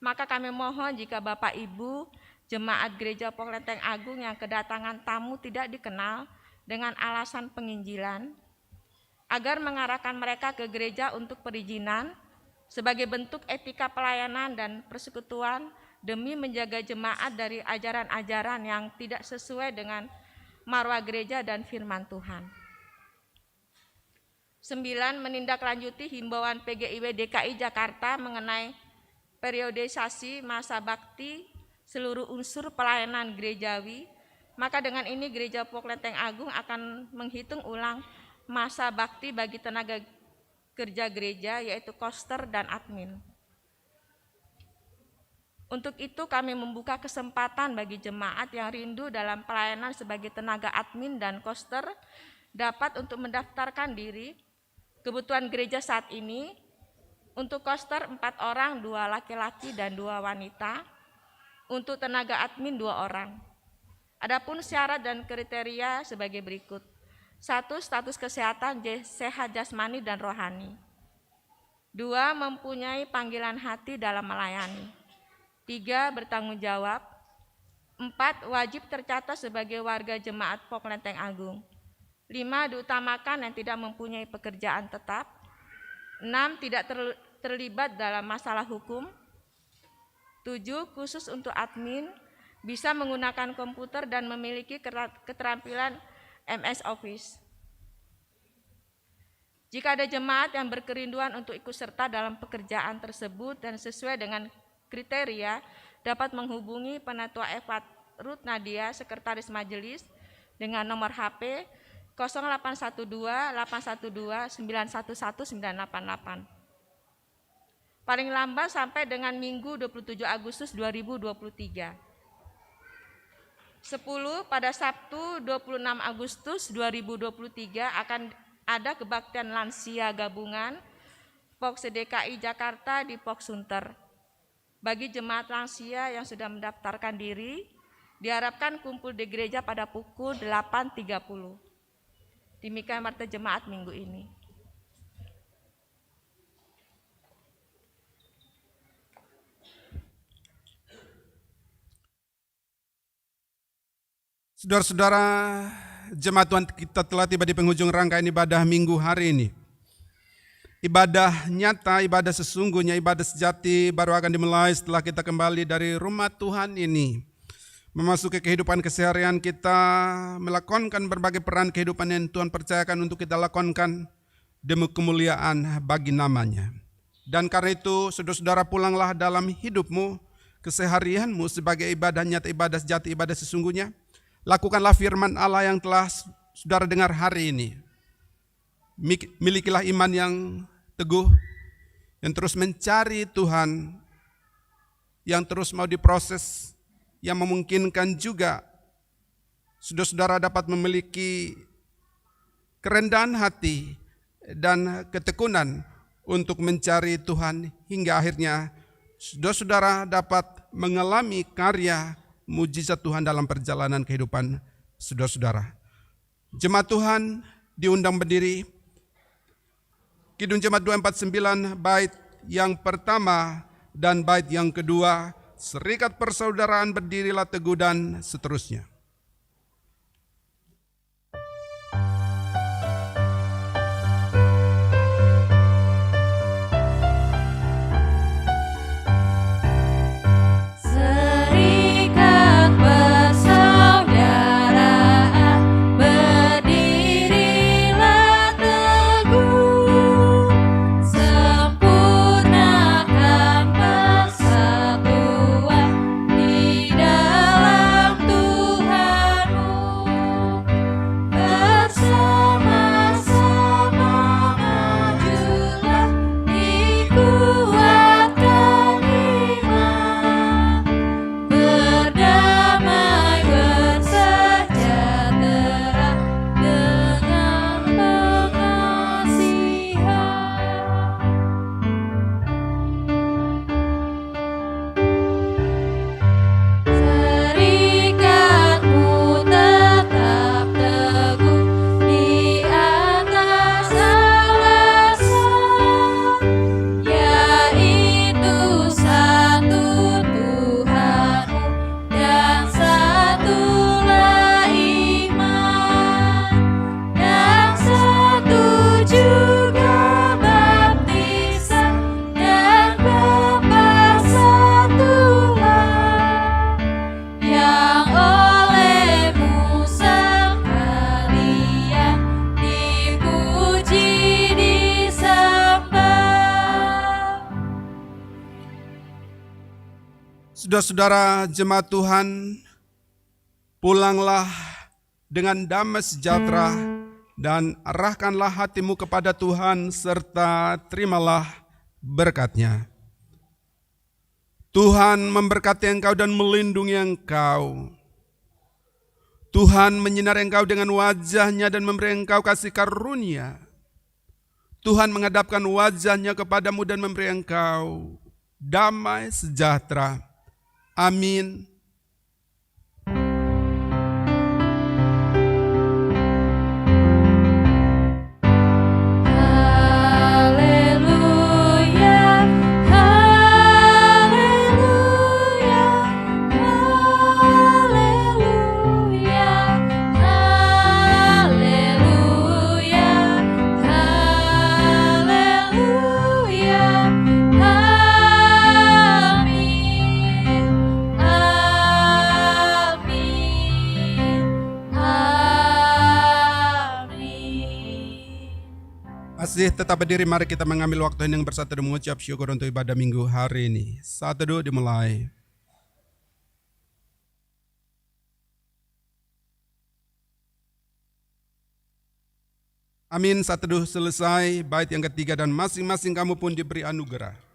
maka kami mohon jika Bapak, Ibu, jemaat Gereja Pok Lenteng Agung yang kedatangan tamu tidak dikenal dengan alasan penginjilan, agar mengarahkan mereka ke gereja untuk perizinan sebagai bentuk etika pelayanan dan persekutuan demi menjaga jemaat dari ajaran-ajaran yang tidak sesuai dengan marwah gereja dan firman Tuhan. 9. Menindaklanjuti himbauan PGIW DKI Jakarta mengenai periodisasi masa bakti seluruh unsur pelayanan gerejawi, maka dengan ini Gereja Pok Lenteng Agung akan menghitung ulang masa bakti bagi tenaga kerja gereja, yaitu koster dan admin. Untuk itu kami membuka kesempatan bagi jemaat yang rindu dalam pelayanan sebagai tenaga admin dan koster dapat untuk mendaftarkan diri. Kebutuhan gereja saat ini untuk koster 4 orang, 2 laki-laki dan 2 wanita, untuk tenaga admin 2 orang. Adapun syarat dan kriteria sebagai berikut. 1. Status kesehatan sehat jasmani dan rohani. 2. Mempunyai panggilan hati dalam melayani. 3. Bertanggung jawab. 4. Wajib tercatat sebagai warga jemaat Pok Lenteng Agung. 5. Diutamakan yang tidak mempunyai pekerjaan tetap. 6. Tidak terlibat dalam masalah hukum. 7. Khusus untuk admin, bisa menggunakan komputer dan memiliki keterampilan MS Office. Jika ada jemaat yang berkerinduan untuk ikut serta dalam pekerjaan tersebut dan sesuai dengan kriteria, dapat menghubungi Penatua Eva Ruth Nadia, Sekretaris Majelis, dengan nomor HP 0812-812-911-988. Paling lambat sampai dengan Minggu 27 Agustus 2023. 10. Pada Sabtu 26 Agustus 2023 akan ada kebaktian lansia gabungan POK DKI Jakarta di POK Sunter. Bagi jemaat lansia yang sudah mendaftarkan diri, diharapkan kumpul di gereja pada pukul 8.30. Demikian marta jemaat minggu ini. Saudara-saudara, jemaat Tuhan, kita telah tiba di penghujung rangkaian ibadah minggu hari ini. Ibadah nyata, ibadah sesungguhnya, ibadah sejati baru akan dimulai setelah kita kembali dari rumah Tuhan ini. Memasuki kehidupan keseharian kita, melakonkan berbagai peran kehidupan yang Tuhan percayakan untuk kita lakonkan demi kemuliaan bagi namanya. Dan karena itu, saudara-saudara, pulanglah dalam hidupmu, keseharianmu sebagai ibadah nyata, ibadah sejati, ibadah sesungguhnya. Lakukanlah firman Allah yang telah saudara dengar hari ini. Milikilah iman yang teguh, yang terus mencari Tuhan, yang terus mau diproses, yang memungkinkan juga saudara-saudara dapat memiliki kerendahan hati dan ketekunan untuk mencari Tuhan hingga akhirnya saudara-saudara dapat mengalami karya mujizat Tuhan dalam perjalanan kehidupan saudara-saudara. Jemaat Tuhan diundang berdiri. Kidung Jemaat 249 bait yang pertama dan bait yang kedua, serikat persaudaraan berdirilah teguh dan seterusnya. Saudara-saudara jemaat Tuhan, pulanglah dengan damai sejahtera dan arahkanlah hatimu kepada Tuhan serta terimalah berkat-Nya. Tuhan memberkati engkau dan melindungi engkau. Tuhan menyinari engkau dengan wajah-Nya dan memberi engkau kasih karunia. Tuhan menghadapkan wajah-Nya kepadamu dan memberi engkau damai sejahtera. Amin. Amin. kasih, tetap berdiri, mari kita mengambil waktu yang bersatu dan mengucap syukur untuk ibadah minggu hari ini. 1, 2, dimulai. Amin, 1, 2, selesai. Bait yang ketiga dan masing-masing kamu pun diberi anugerah.